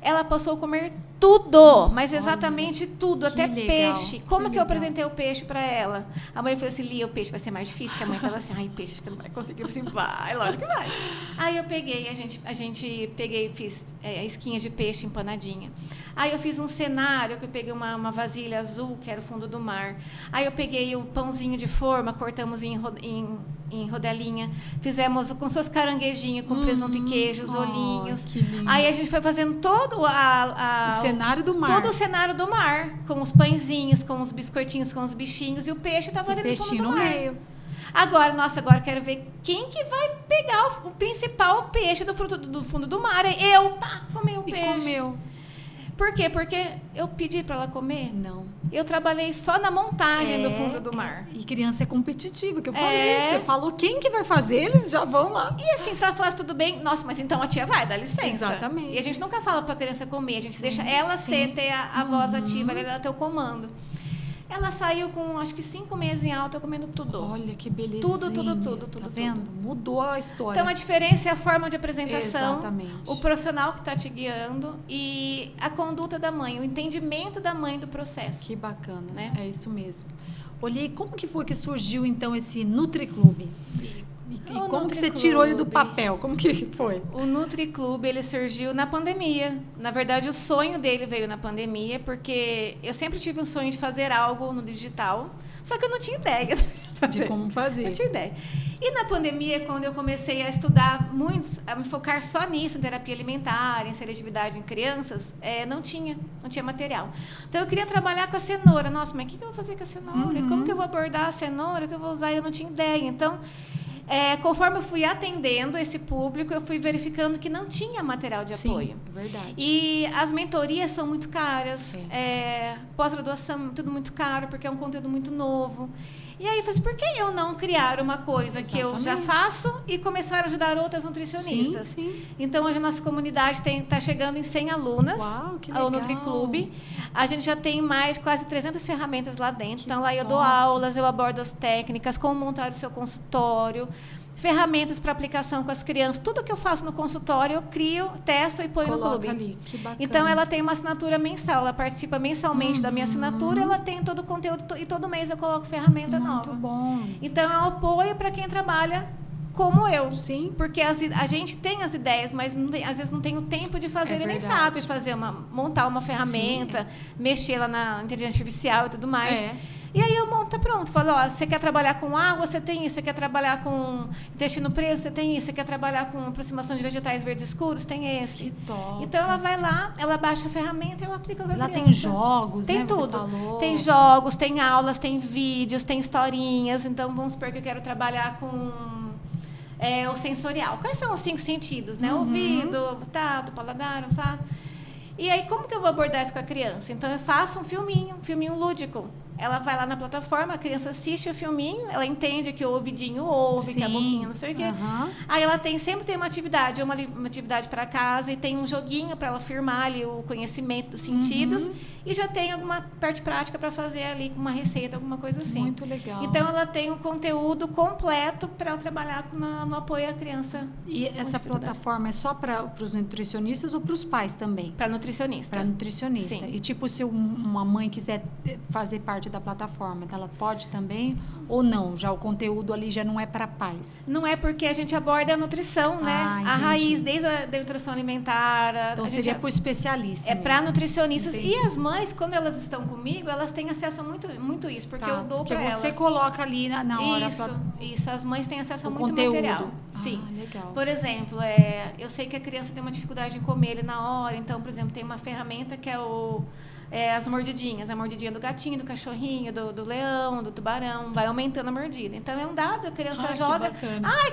Ela passou a comer tudo, mas exatamente tudo, até peixe. Como que eu apresentei o peixe para ela? A mãe falou assim, Lia, o peixe vai ser mais difícil, que a mãe estava assim, ai, peixe, acho que não vai conseguir. Eu falei assim, vai, lógico que vai. Aí eu peguei, fiz esquinhas de peixe empanadinha. Aí eu fiz um cenário, que eu peguei uma vasilha azul, que era o fundo do mar. Aí eu peguei o pãozinho de forma, cortamos em rodelinha, fizemos com seus caranguejinhos, com presunto e queijo, os olhinhos. Aí a gente foi fazendo todo o cenário do mar. Todo o cenário do mar, com os pãezinhos, com os biscoitinhos, com os bichinhos, e o peixe estava ali no fundo do mar. Meio. Agora quero ver quem que vai pegar o principal peixe do fundo do mar. Eu, comi o peixe. Comeu. Por quê? Porque eu pedi para ela comer? Não. Eu trabalhei só na montagem do fundo do mar. E criança é competitiva, que eu falei. Você falou quem que vai fazer, eles já vão lá. E assim, se ela falasse tudo bem, nossa, mas então a tia vai, dá licença. Exatamente. E a gente nunca fala para a criança comer, a gente deixa ela ter a voz ativa, ela ter o comando. Ela saiu com, acho que 5 meses em alta, comendo tudo. Olha que beleza. Tudo. Tá vendo? Mudou a história. Então, a diferença é a forma de apresentação, exatamente, o profissional que está te guiando e a conduta da mãe, o entendimento da mãe do processo. Que bacana, né? É isso mesmo. Olhei, como que foi que surgiu, então, esse NutriClube? E como que você tirou ele do papel? Como que foi? O NutriClube, ele surgiu na pandemia. Na verdade, o sonho dele veio na pandemia, porque eu sempre tive um sonho de fazer algo no digital, só que eu não tinha ideia de como fazer. Não tinha ideia. E na pandemia, quando eu comecei a estudar muito, a me focar só nisso, em terapia alimentar, em seletividade em crianças, não tinha material. Então, eu queria trabalhar com a cenoura. Nossa, mas o que eu vou fazer com a cenoura? Como que eu vou abordar a cenoura? O que eu vou usar? Eu não tinha ideia. Então, conforme eu fui atendendo esse público, eu fui verificando que não tinha material de apoio. É verdade. E as mentorias são muito caras, pós-graduação, tudo muito caro, porque é um conteúdo muito novo. E aí eu falei assim, por que eu não criar uma coisa que eu já faço e começar a ajudar outras nutricionistas? Sim. Então, hoje a nossa comunidade está chegando em 100 alunas. Uau, que legal. Ao NutriClube. A gente já tem quase 300 ferramentas lá dentro. Então, lá eu dou aulas, eu abordo as técnicas, como montar o seu consultório, ferramentas para aplicação com as crianças. Tudo que eu faço no consultório, eu crio, testo e ponho no clube. Ali. Que bacana. Então, ela tem uma assinatura mensal. Ela participa mensalmente da minha assinatura. Ela tem todo o conteúdo e todo mês eu coloco ferramenta nova. Muito bom. Então, é um apoio para quem trabalha como eu. Sim. Porque a gente tem as ideias, mas às vezes não tem o tempo de fazer e nem sabe montar uma ferramenta, mexer lá na inteligência artificial e tudo mais. E aí eu monto, pronto. Falo, você quer trabalhar com água, você tem isso. Você quer trabalhar com intestino preso, você tem isso. Você quer trabalhar com aproximação de vegetais verdes escuros, tem esse. Que top. Então, ela vai lá, ela baixa a ferramenta e ela aplica com a criança. Lá tem jogos, tem né? tudo. Você falou. Tem jogos, tem aulas, tem vídeos, tem historinhas. Então, vamos supor que eu quero trabalhar com o sensorial. Quais são os 5 sentidos, né? Ouvido, tato, paladar, olfato. E aí, como que eu vou abordar isso com a criança? Então, eu faço um filminho lúdico. Ela vai lá na plataforma, a criança assiste o filminho, ela entende que o ouvidinho ouve, que a boquinha não sei o quê. Aí ela sempre tem uma atividade para casa e tem um joguinho para ela firmar ali o conhecimento dos sentidos e já tem alguma parte prática para fazer ali com uma receita, alguma coisa assim. Muito legal. Então, ela tem um conteúdo completo para trabalhar no apoio à criança. E essa plataforma é só para os nutricionistas ou para os pais também? Para nutricionista. Para nutricionista. Sim. E tipo, se uma mãe quiser fazer parte da plataforma, ela pode também ou não? Já o conteúdo ali já não é para pais? Não é, porque a gente aborda a nutrição, né? A raiz, desde a nutrição alimentar. Então seria para o especialista. É para nutricionistas. Entendi. E as mães, quando elas estão comigo, elas têm acesso a muito isso, porque eu dou para elas. Porque você coloca ali na hora. Isso. As mães têm acesso a muito conteúdo. Material. Sim. Legal. Por exemplo, eu sei que a criança tem uma dificuldade em comer ele na hora, então, por exemplo, tem uma ferramenta que é as mordidinhas, a mordidinha do gatinho, do cachorrinho, do leão, do tubarão, vai aumentando a mordida. Então, é um dado, a criança joga,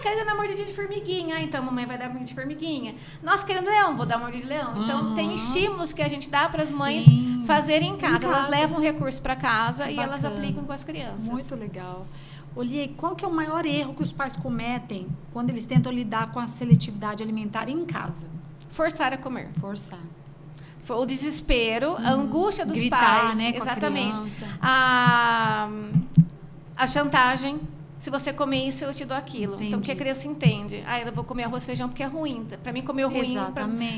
caiu na mordidinha de formiguinha, então a mamãe vai dar mordidinha de formiguinha. Nossa, querendo leão, vou dar mordida de leão. Então, tem estímulos que a gente dá para as mães fazerem em casa. Elas levam o recurso para casa e elas aplicam com as crianças. Muito legal. Oliê, qual que é o maior erro que os pais cometem quando eles tentam lidar com a seletividade alimentar em casa? Forçar a comer. Forçar. O desespero, a angústia dos gritar, pais, né, exatamente. Com A chantagem. Se você comer isso, eu te dou aquilo. Entendi. Então, que a criança entende. Eu vou comer arroz e feijão porque é ruim. Para mim, comer o ruim...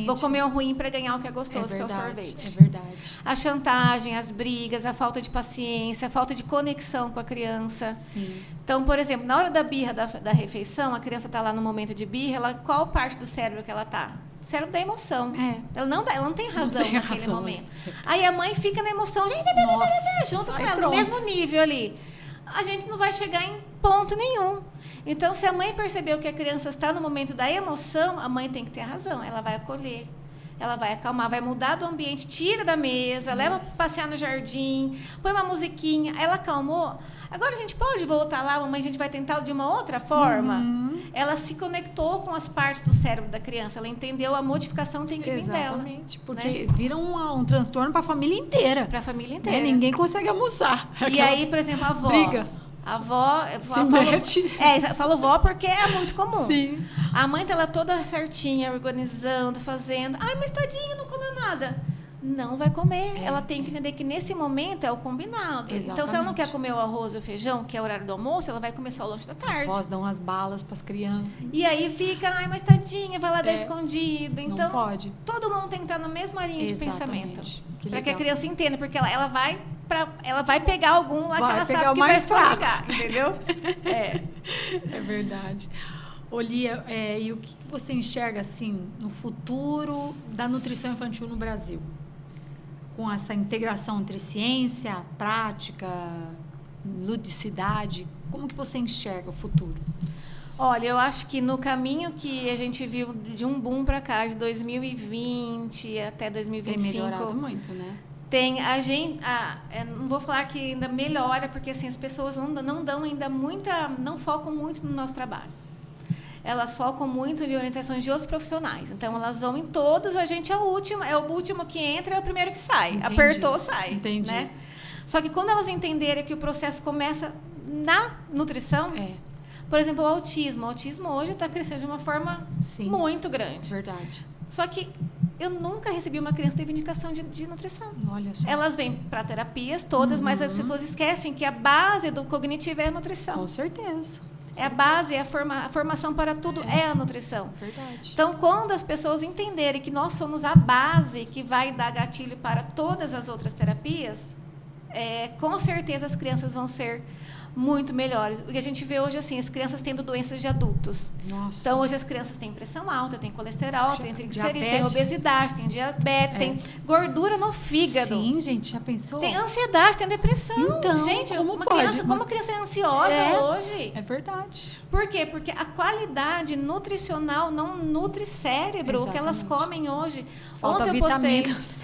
Vou comer o ruim para ganhar o que é gostoso, que é o sorvete. É verdade. A chantagem, as brigas, a falta de paciência, a falta de conexão com a criança. Sim. Então, por exemplo, na hora da birra da refeição, a criança está lá no momento de birra, qual parte do cérebro que ela está? O cérebro da emoção. Ela não tem razão naquele momento. Aí a mãe fica na emoção, junto com ela, no mesmo nível ali. A gente não vai chegar em ponto nenhum. Então, se a mãe percebeu que a criança está no momento da emoção, a mãe tem que ter razão. Ela vai acolher, ela vai acalmar, vai mudar do ambiente, tira da mesa, leva para passear no jardim, põe uma musiquinha. Ela acalmou. Agora a gente pode voltar lá, mamãe, a gente vai tentar de uma outra forma. Ela se conectou com as partes do cérebro da criança, ela entendeu a modificação tem que vir dela. Exatamente, porque vira um transtorno para a família inteira. Para a família inteira. Ninguém consegue almoçar. E aí, por exemplo, a avó. Briga. A avó... Se mete. Falo vó porque é muito comum. Sim. A mãe tá lá toda certinha, organizando, fazendo. Mas tadinha, não comeu nada. Não vai comer. Ela tem que entender que nesse momento é o combinado. Exatamente. Então, se ela não quer comer o arroz e o feijão, que é o horário do almoço, ela vai comer só o lanche da tarde. As vós dão as balas para as crianças. E aí fica, mas tadinha, vai lá dar escondido. Então, não pode. Todo mundo tem que estar na mesma linha de pensamento. Para que a criança entenda, porque ela vai ela vai pegar algum lá que ela sabe que vai escorregar, entendeu? É verdade. Lia, e o que você enxerga assim no futuro da nutrição infantil no Brasil? Com essa integração entre ciência, prática, ludicidade, como que você enxerga o futuro? Olha, eu acho que no caminho que a gente viu de um boom para cá, de 2020 até 2025... Tem melhorado muito, né? Não vou falar que ainda melhora, porque assim, as pessoas não dão ainda não focam muito no nosso trabalho. Elas focam muito em orientações de outros profissionais. Então, elas vão em todos, a gente é o último que entra, é o primeiro que sai. Entendi. Apertou, sai. Entendi. Né? Só que quando elas entenderem que o processo começa na nutrição... Por exemplo, o autismo. O autismo hoje está crescendo de uma forma muito grande. Verdade. Só que eu nunca recebi uma criança que teve indicação de nutrição. Olha só. Elas vêm para terapias todas, mas as pessoas esquecem que a base do cognitivo é a nutrição. Com certeza. É a base, a formação para tudo é a nutrição. Verdade. Então, quando as pessoas entenderem que nós somos a base que vai dar gatilho para todas as outras terapias, com certeza as crianças vão ser muito melhores. O que a gente vê hoje, assim, as crianças tendo doenças de adultos. Nossa. Então, hoje as crianças têm pressão alta, têm colesterol, têm triglicerídeos, têm Diabetes. obesidade, têm diabetes, têm gordura no fígado. Sim, gente, já pensou? Tem ansiedade, tem depressão. Então, gente, como uma pode? criança, como a criança é ansiosa hoje? É verdade. Por quê? Porque a qualidade nutricional não nutre cérebro. O que elas comem hoje. Falta vitaminas.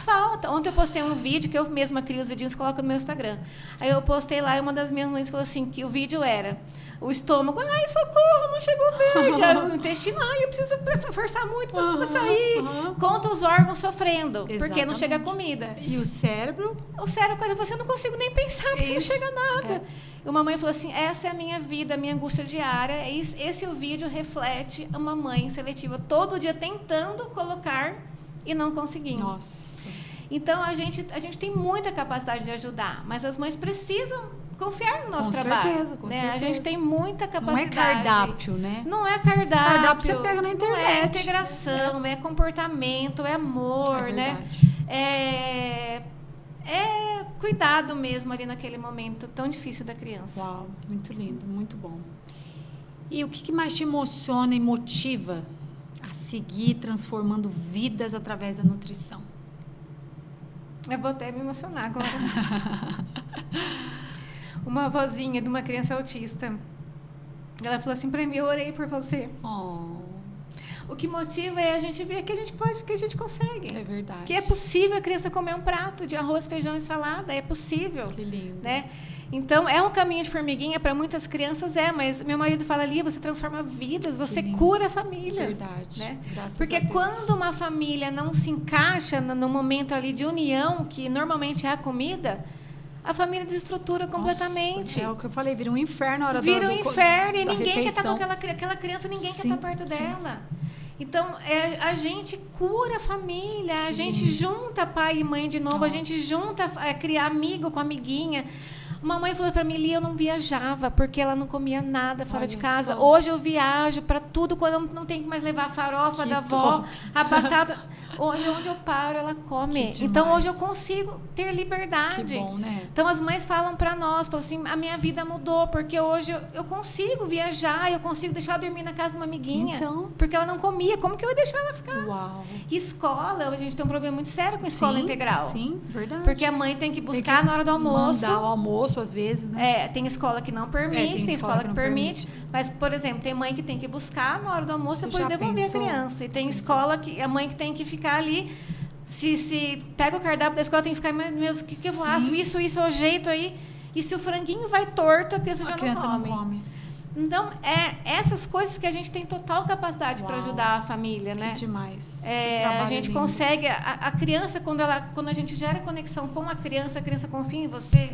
Ontem eu postei um vídeo que eu mesma crio os vidinhos e coloco no meu Instagram. Aí eu postei lá e uma das minhas mães falou assim, que o vídeo era o estômago, ai, socorro, não chegou verde. Aí o intestino, ai, eu preciso forçar muito para sair. Conta os órgãos sofrendo, porque não chega comida. E o cérebro? O cérebro, quando você não consigo nem pensar, porque não chega nada. E uma mãe falou assim, essa é a minha vida, a minha angústia diária. Esse o vídeo reflete uma mãe seletiva todo dia tentando colocar e não conseguindo. Nossa. Então, a gente tem muita capacidade de ajudar, mas as mães precisam confiar no nosso trabalho. Com né? certeza. A gente tem muita capacidade. Não é cardápio, né? Não é cardápio. Cardápio você pega na internet. Não é integração, é comportamento, é amor, né? É cuidado mesmo ali naquele momento tão difícil da criança. Uau, muito lindo, muito bom. E o que mais te emociona e motiva a seguir transformando vidas através da nutrição? Eu vou até me emocionar agora. Uma vozinha de uma criança autista. Ela falou assim para mim, eu orei por você. O que motiva é a gente ver que a gente pode, que a gente consegue. É verdade. Que é possível a criança comer um prato de arroz, feijão e salada. É possível. Que lindo. Né? Então, é um caminho de formiguinha para muitas crianças, mas meu marido fala ali, você transforma vidas, você cura famílias. Verdade. Né? Porque quando uma família não se encaixa no momento ali de união, que normalmente é a comida, a família desestrutura completamente. É o que eu falei, vira um inferno a hora Vira um inferno e ninguém quer estar com aquela criança, ninguém quer estar perto dela. Então, a gente cura a família, a gente junta pai e mãe de novo, a gente junta criar amigo com amiguinha. Uma mãe falou para mim, Lia, eu não viajava, porque ela não comia nada fora de casa. Hoje eu viajo para tudo, quando eu não tenho que mais levar a farofa da avó, a batata. Hoje, onde eu paro, ela come. Então, hoje eu consigo ter liberdade. Que bom, né? Então, as mães falam para nós, falam assim, a minha vida mudou, porque hoje eu consigo viajar, eu consigo deixar ela dormir na casa de uma amiguinha. Então, porque ela não comia, como que eu ia deixar ela ficar? Uau. Escola, a gente tem um problema muito sério com escola integral. Sim, verdade. Porque a mãe tem que buscar na hora do almoço. Mandar o almoço, às vezes, né? Tem escola que não permite, tem escola que permite. Mas, por exemplo, tem mãe que tem que buscar na hora do almoço e depois devolver a criança. E tem escola que a mãe que tem que ficar ali. Se pega o cardápio da escola, tem que ficar, meu Deus, o que eu faço? Isso é o jeito aí. E se o franguinho vai torto, a criança já não come. Então, essas coisas que a gente tem total capacidade para ajudar a família, né? Que demais. A gente consegue, a criança, quando a gente gera conexão com a criança confia em você.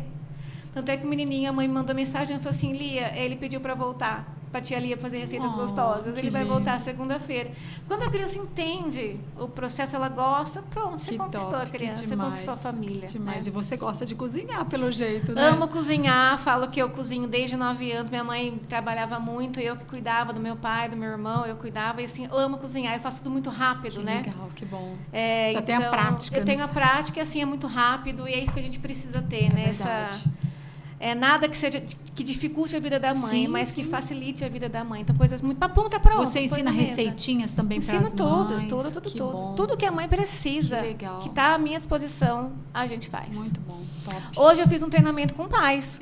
Tanto é que o menininho, a mãe me mandou mensagem e falou assim, Lia, ele pediu para voltar. pra tia Lia fazer receitas gostosas. Ele vai voltar segunda-feira. Quando a criança entende o processo, ela gosta, pronto, você conquistou a criança, você conquistou a família. Demais. Né? E você gosta de cozinhar, pelo jeito, né? Amo cozinhar, falo que eu cozinho desde 9 anos. Minha mãe trabalhava muito, eu que cuidava do meu pai, do meu irmão, eu cuidava. E assim, eu amo cozinhar, eu faço tudo muito rápido, que né? Legal, que bom. Já tem a prática. Eu tenho a prática e assim, é muito rápido e é isso que a gente precisa ter, né? Verdade. Nada que dificulte a vida da mãe, sim, mas que facilite a vida da mãe. Então, coisas muito... Aponta para Você ensina receitinhas também para as mães? Tudo. Tudo que a mãe precisa, que está à minha disposição, a gente faz. Muito bom, top. Hoje eu fiz um treinamento com pais.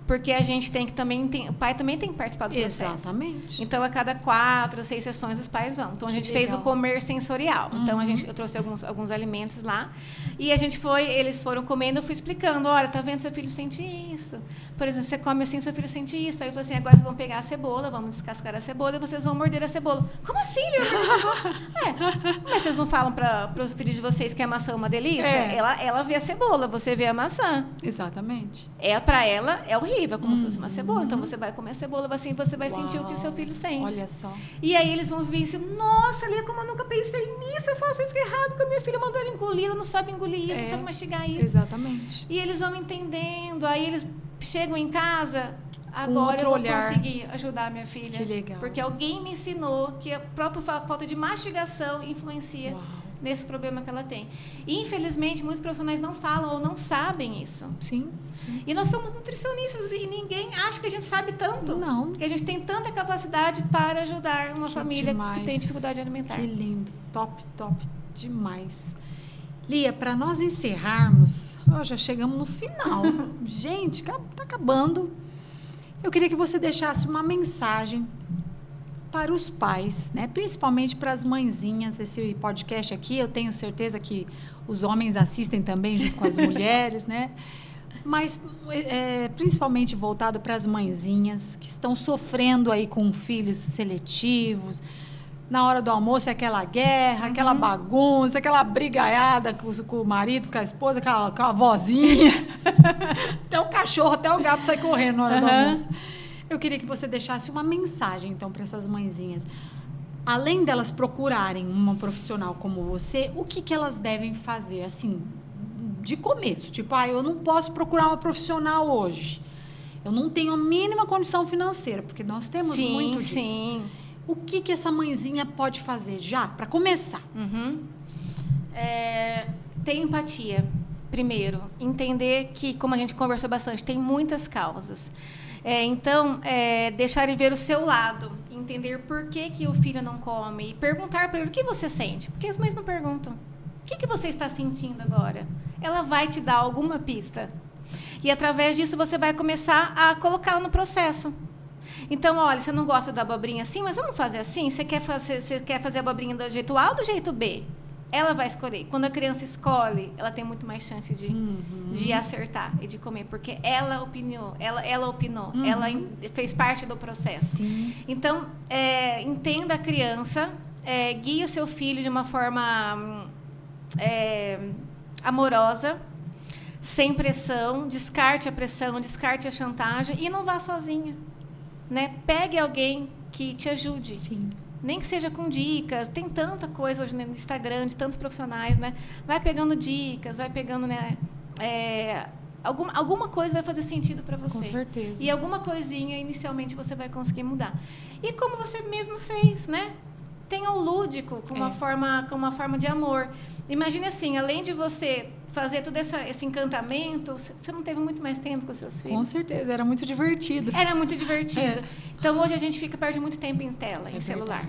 Porque a gente tem que também... O pai também tem que participar do processo. Exatamente. Então, a cada 4 ou 6 sessões, os pais vão. Então, a gente fez o comer sensorial. Então, eu trouxe alguns alimentos lá. E eles foram comendo, eu fui explicando. Olha, tá vendo? Seu filho sente isso. Por exemplo, você come assim, seu filho sente isso. Aí eu falei assim, agora vocês vão pegar a cebola, vamos descascar a cebola e vocês vão morder a cebola. Como assim, Leonardo? Mas vocês não falam para os filhos de vocês que a maçã é uma delícia? Ela vê a cebola, você vê a maçã. Exatamente. Para ela, é horrível, como se fosse uma cebola. Então, você vai comer a cebola, assim, você vai sentir o que o seu filho sente. Olha só. E aí, eles vão vir assim, nossa, Lia, como eu nunca pensei nisso, eu faço isso errado, porque a minha filha mandou ela engolir, ela não sabe engolir isso, não sabe mastigar isso. Exatamente. E eles vão entendendo, aí eles chegam em casa, agora eu vou conseguir ajudar a minha filha. Que legal. Porque alguém me ensinou que a própria falta de mastigação influencia nesse problema que ela tem. E, infelizmente, muitos profissionais não falam ou não sabem isso. Sim. E nós somos nutricionistas e ninguém acha que a gente sabe tanto. Não. Que a gente tem tanta capacidade para ajudar uma família que tem dificuldade alimentar. Que lindo. Top demais. Lia, para nós encerrarmos, já chegamos no final. Gente, tá acabando. Eu queria que você deixasse uma mensagem para os pais, né? Principalmente para as mãezinhas. Esse podcast aqui, eu tenho certeza que os homens assistem também junto com as mulheres, né? Mas principalmente voltado para as mãezinhas que estão sofrendo aí com filhos seletivos. Na hora do almoço é aquela guerra, aquela bagunça, aquela brigaiada com o marido, com a esposa, com a vozinha. Até o cachorro, até o gato sai correndo na hora do almoço. Eu queria que você deixasse uma mensagem, então, para essas mãezinhas. Além delas procurarem uma profissional como você, o que elas devem fazer, assim, de começo? Tipo, eu não posso procurar uma profissional hoje. Eu não tenho a mínima condição financeira, porque nós temos muito disso. Sim. O que essa mãezinha pode fazer já, para começar? Ter empatia, primeiro. Entender que, como a gente conversou bastante, tem muitas causas. Então, deixarem ver o seu lado. Entender por que o filho não come. E perguntar para ele, o que você sente? Porque as mães não perguntam. O que você está sentindo agora? Ela vai te dar alguma pista. E, através disso, você vai começar a colocá-la no processo. Então, olha, você não gosta da abobrinha assim, mas vamos fazer assim? Você quer fazer a abobrinha do jeito A ou do jeito B? Ela vai escolher. Quando a criança escolhe, ela tem muito mais chance de acertar e de comer, porque ela opinou, ela fez parte do processo. Sim. Então, entenda a criança, guie o seu filho de uma forma amorosa, sem pressão, descarte a pressão, descarte a chantagem e não vá sozinha. Né? Pegue alguém que te ajude. Sim. Nem que seja com dicas. Tem tanta coisa hoje no Instagram de tantos profissionais, né? Vai pegando dicas, vai pegando, né? Alguma coisa vai fazer sentido para você. Com certeza. E alguma coisinha, inicialmente, você vai conseguir mudar. E como você mesmo fez, né? Tenha o lúdico com uma forma de amor. Imagine assim, além de você fazer todo esse encantamento, você não teve muito mais tempo com os seus filhos. Com certeza, era muito divertido. Era muito divertido. Então, hoje a gente perde muito tempo em tela, em celular.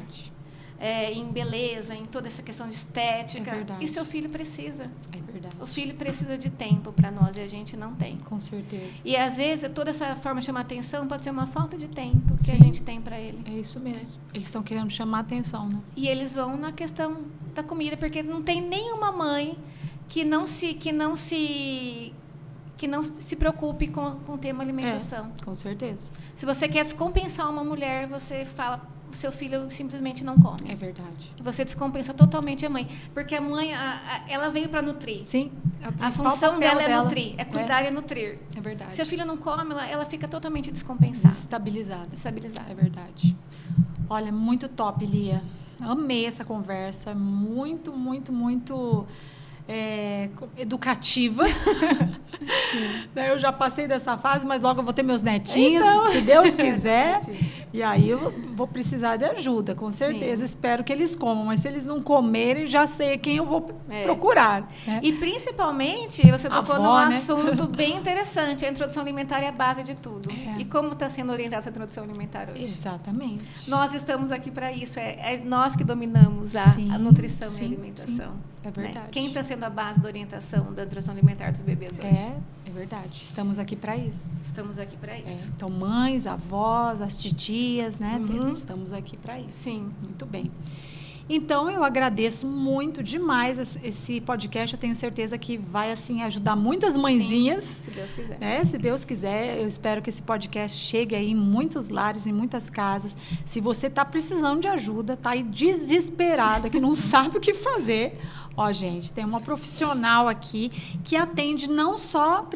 Em beleza, em toda essa questão de estética. E seu filho precisa. É verdade. O filho precisa de tempo para nós e a gente não tem. Com certeza. E, às vezes, toda essa forma de chamar atenção pode ser uma falta de tempo que a gente tem para ele. É isso mesmo. Eles estão querendo chamar atenção, né? E eles vão na questão da comida, porque não tem nenhuma mãe que não se preocupe com o tema alimentação. Com certeza. Se você quer descompensar uma mulher, você fala, o seu filho simplesmente não come. É verdade. Você descompensa totalmente a mãe, porque a mãe, ela veio para nutrir. Sim. A função dela é nutrir, é cuidar e nutrir. É verdade. Se a filha não come, ela fica totalmente descompensada. Desestabilizada. Desestabilizada. É verdade. Olha, muito top, Lia. Amei essa conversa. Muito, muito, muito educativa. Eu já passei dessa fase, mas logo eu vou ter meus netinhos, então, se Deus quiser. E aí eu vou precisar de ajuda, com certeza. Sim. Espero que eles comam, mas se eles não comerem, já sei quem eu vou procurar. Né? E principalmente, você tocou num assunto bem interessante, a introdução alimentar é a base de tudo. E como está sendo orientada essa introdução alimentar hoje? Exatamente. Nós estamos aqui para isso, é nós que dominamos a nutrição e a alimentação. É verdade. Né? Quem está sendo a base da orientação da nutrição alimentar dos bebês hoje? É verdade. Estamos aqui para isso. Estamos aqui para isso. Então, mães, avós, as titias, né? Estamos aqui para isso. Sim. Muito bem. Então, eu agradeço muito demais esse podcast. Eu tenho certeza que vai, assim, ajudar muitas mãezinhas. Sim, se Deus quiser. Né? Se Deus quiser, eu espero que esse podcast chegue aí em muitos lares, em muitas casas. Se você está precisando de ajuda, está aí desesperada, que não sabe o que fazer, gente, tem uma profissional aqui que atende não só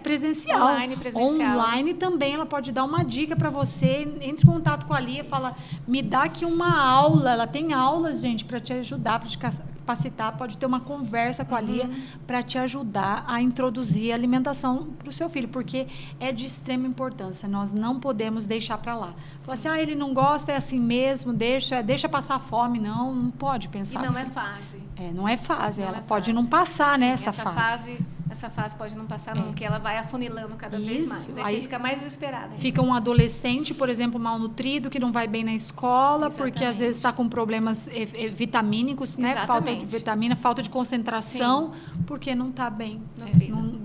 presencial. Online também, ela pode dar uma dica para você. Entre em contato com a Lia, fala, me dá aqui uma aula. Ela tem aulas, gente, para te ajudar, para te capacitar. Pode ter uma conversa com a Lia para te ajudar a introduzir a alimentação para o seu filho, porque é de extrema importância. Nós não podemos deixar para lá. Falar assim, ele não gosta, é assim mesmo, deixa passar fome. Não pode pensar assim. E não é fase. Não é fase, ela pode não passar, né, essa fase. Essa fase pode não passar nunca, porque ela vai afunilando cada vez mais. Aí fica mais desesperada. Fica um adolescente, por exemplo, malnutrido, que não vai bem na escola, exatamente, porque às vezes está com problemas vitamínicos, né? Falta de vitamina, falta de concentração, porque não está bem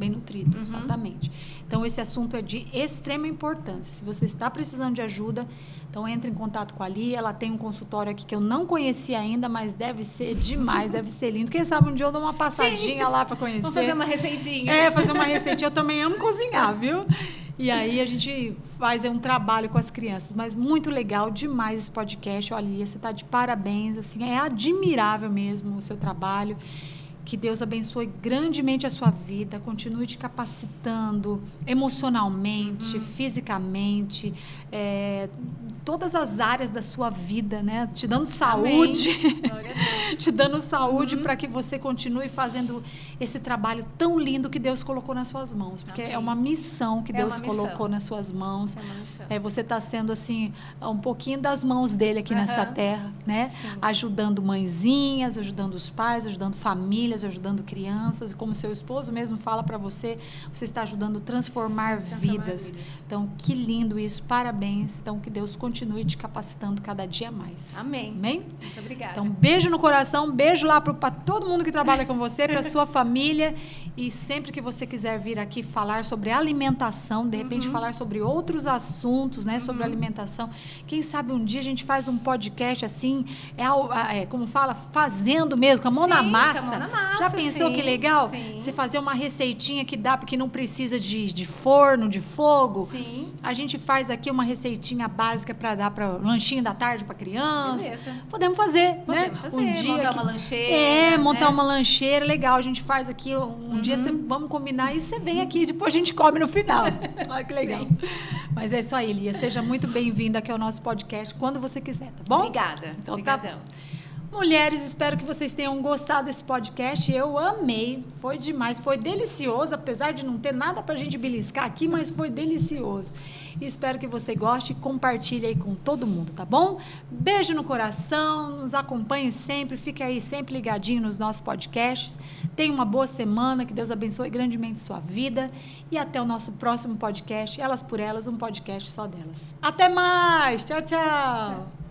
nutrido. Exatamente. Então, esse assunto é de extrema importância. Se você está precisando de ajuda, então entre em contato com a Lia. Ela tem um consultório aqui que eu não conhecia ainda, mas deve ser demais, deve ser lindo. Quem sabe um dia eu dou uma passadinha lá para conhecer. Vamos fazer uma receitinha. Fazer uma receitinha. Eu também amo cozinhar, viu? E aí a gente faz um trabalho com as crianças. Mas muito legal demais esse podcast. Olha, Lia, você está de parabéns. Assim, é admirável mesmo o seu trabalho. Que Deus abençoe grandemente a sua vida, continue te capacitando emocionalmente, fisicamente, todas as áreas da sua vida, né? Te dando saúde, te dando saúde para que você continue fazendo esse trabalho tão lindo que Deus colocou nas suas mãos, porque é uma missão que Deus colocou nas suas mãos. Você está sendo assim um pouquinho das mãos dele aqui nessa terra, né? Sim. Ajudando mãezinhas, ajudando os pais, ajudando famílias, ajudando crianças, como seu esposo mesmo fala para você, você está ajudando a transformar vidas. Então, que lindo isso, parabéns. Então, que Deus continue te capacitando cada dia mais. Amém. Amém? Muito obrigada. Então, beijo no coração, beijo lá para todo mundo que trabalha com você, para sua família, e sempre que você quiser vir aqui falar sobre alimentação, de repente falar sobre outros assuntos, né, sobre alimentação, quem sabe um dia a gente faz um podcast assim, como fala, fazendo mesmo, com a mão na massa. Com a mão na massa. Já pensou que legal? Sim. Você fazer uma receitinha que dá, porque não precisa de forno, de fogo. Sim. A gente faz aqui uma receitinha básica para dar para lanchinho da tarde para criança. Beleza. Podemos fazer, né? Um dia montar uma lancheira. Montar uma lancheira, legal. A gente faz aqui um dia, vamos combinar e você vem aqui e depois a gente come no final. Olha que legal. Sim. Mas é isso aí, Lia. Seja muito bem-vinda aqui ao nosso podcast quando você quiser, tá bom? Obrigada. Então, obrigadão. Mulheres, espero que vocês tenham gostado desse podcast. Eu amei, foi demais, foi delicioso, apesar de não ter nada pra gente beliscar aqui, mas foi delicioso. E espero que você goste e compartilhe aí com todo mundo, tá bom? Beijo no coração, nos acompanhe sempre, fique aí sempre ligadinho nos nossos podcasts. Tenha uma boa semana, que Deus abençoe grandemente sua vida e até o nosso próximo podcast, Elas por Elas, um podcast só delas. Até mais! Tchau, tchau!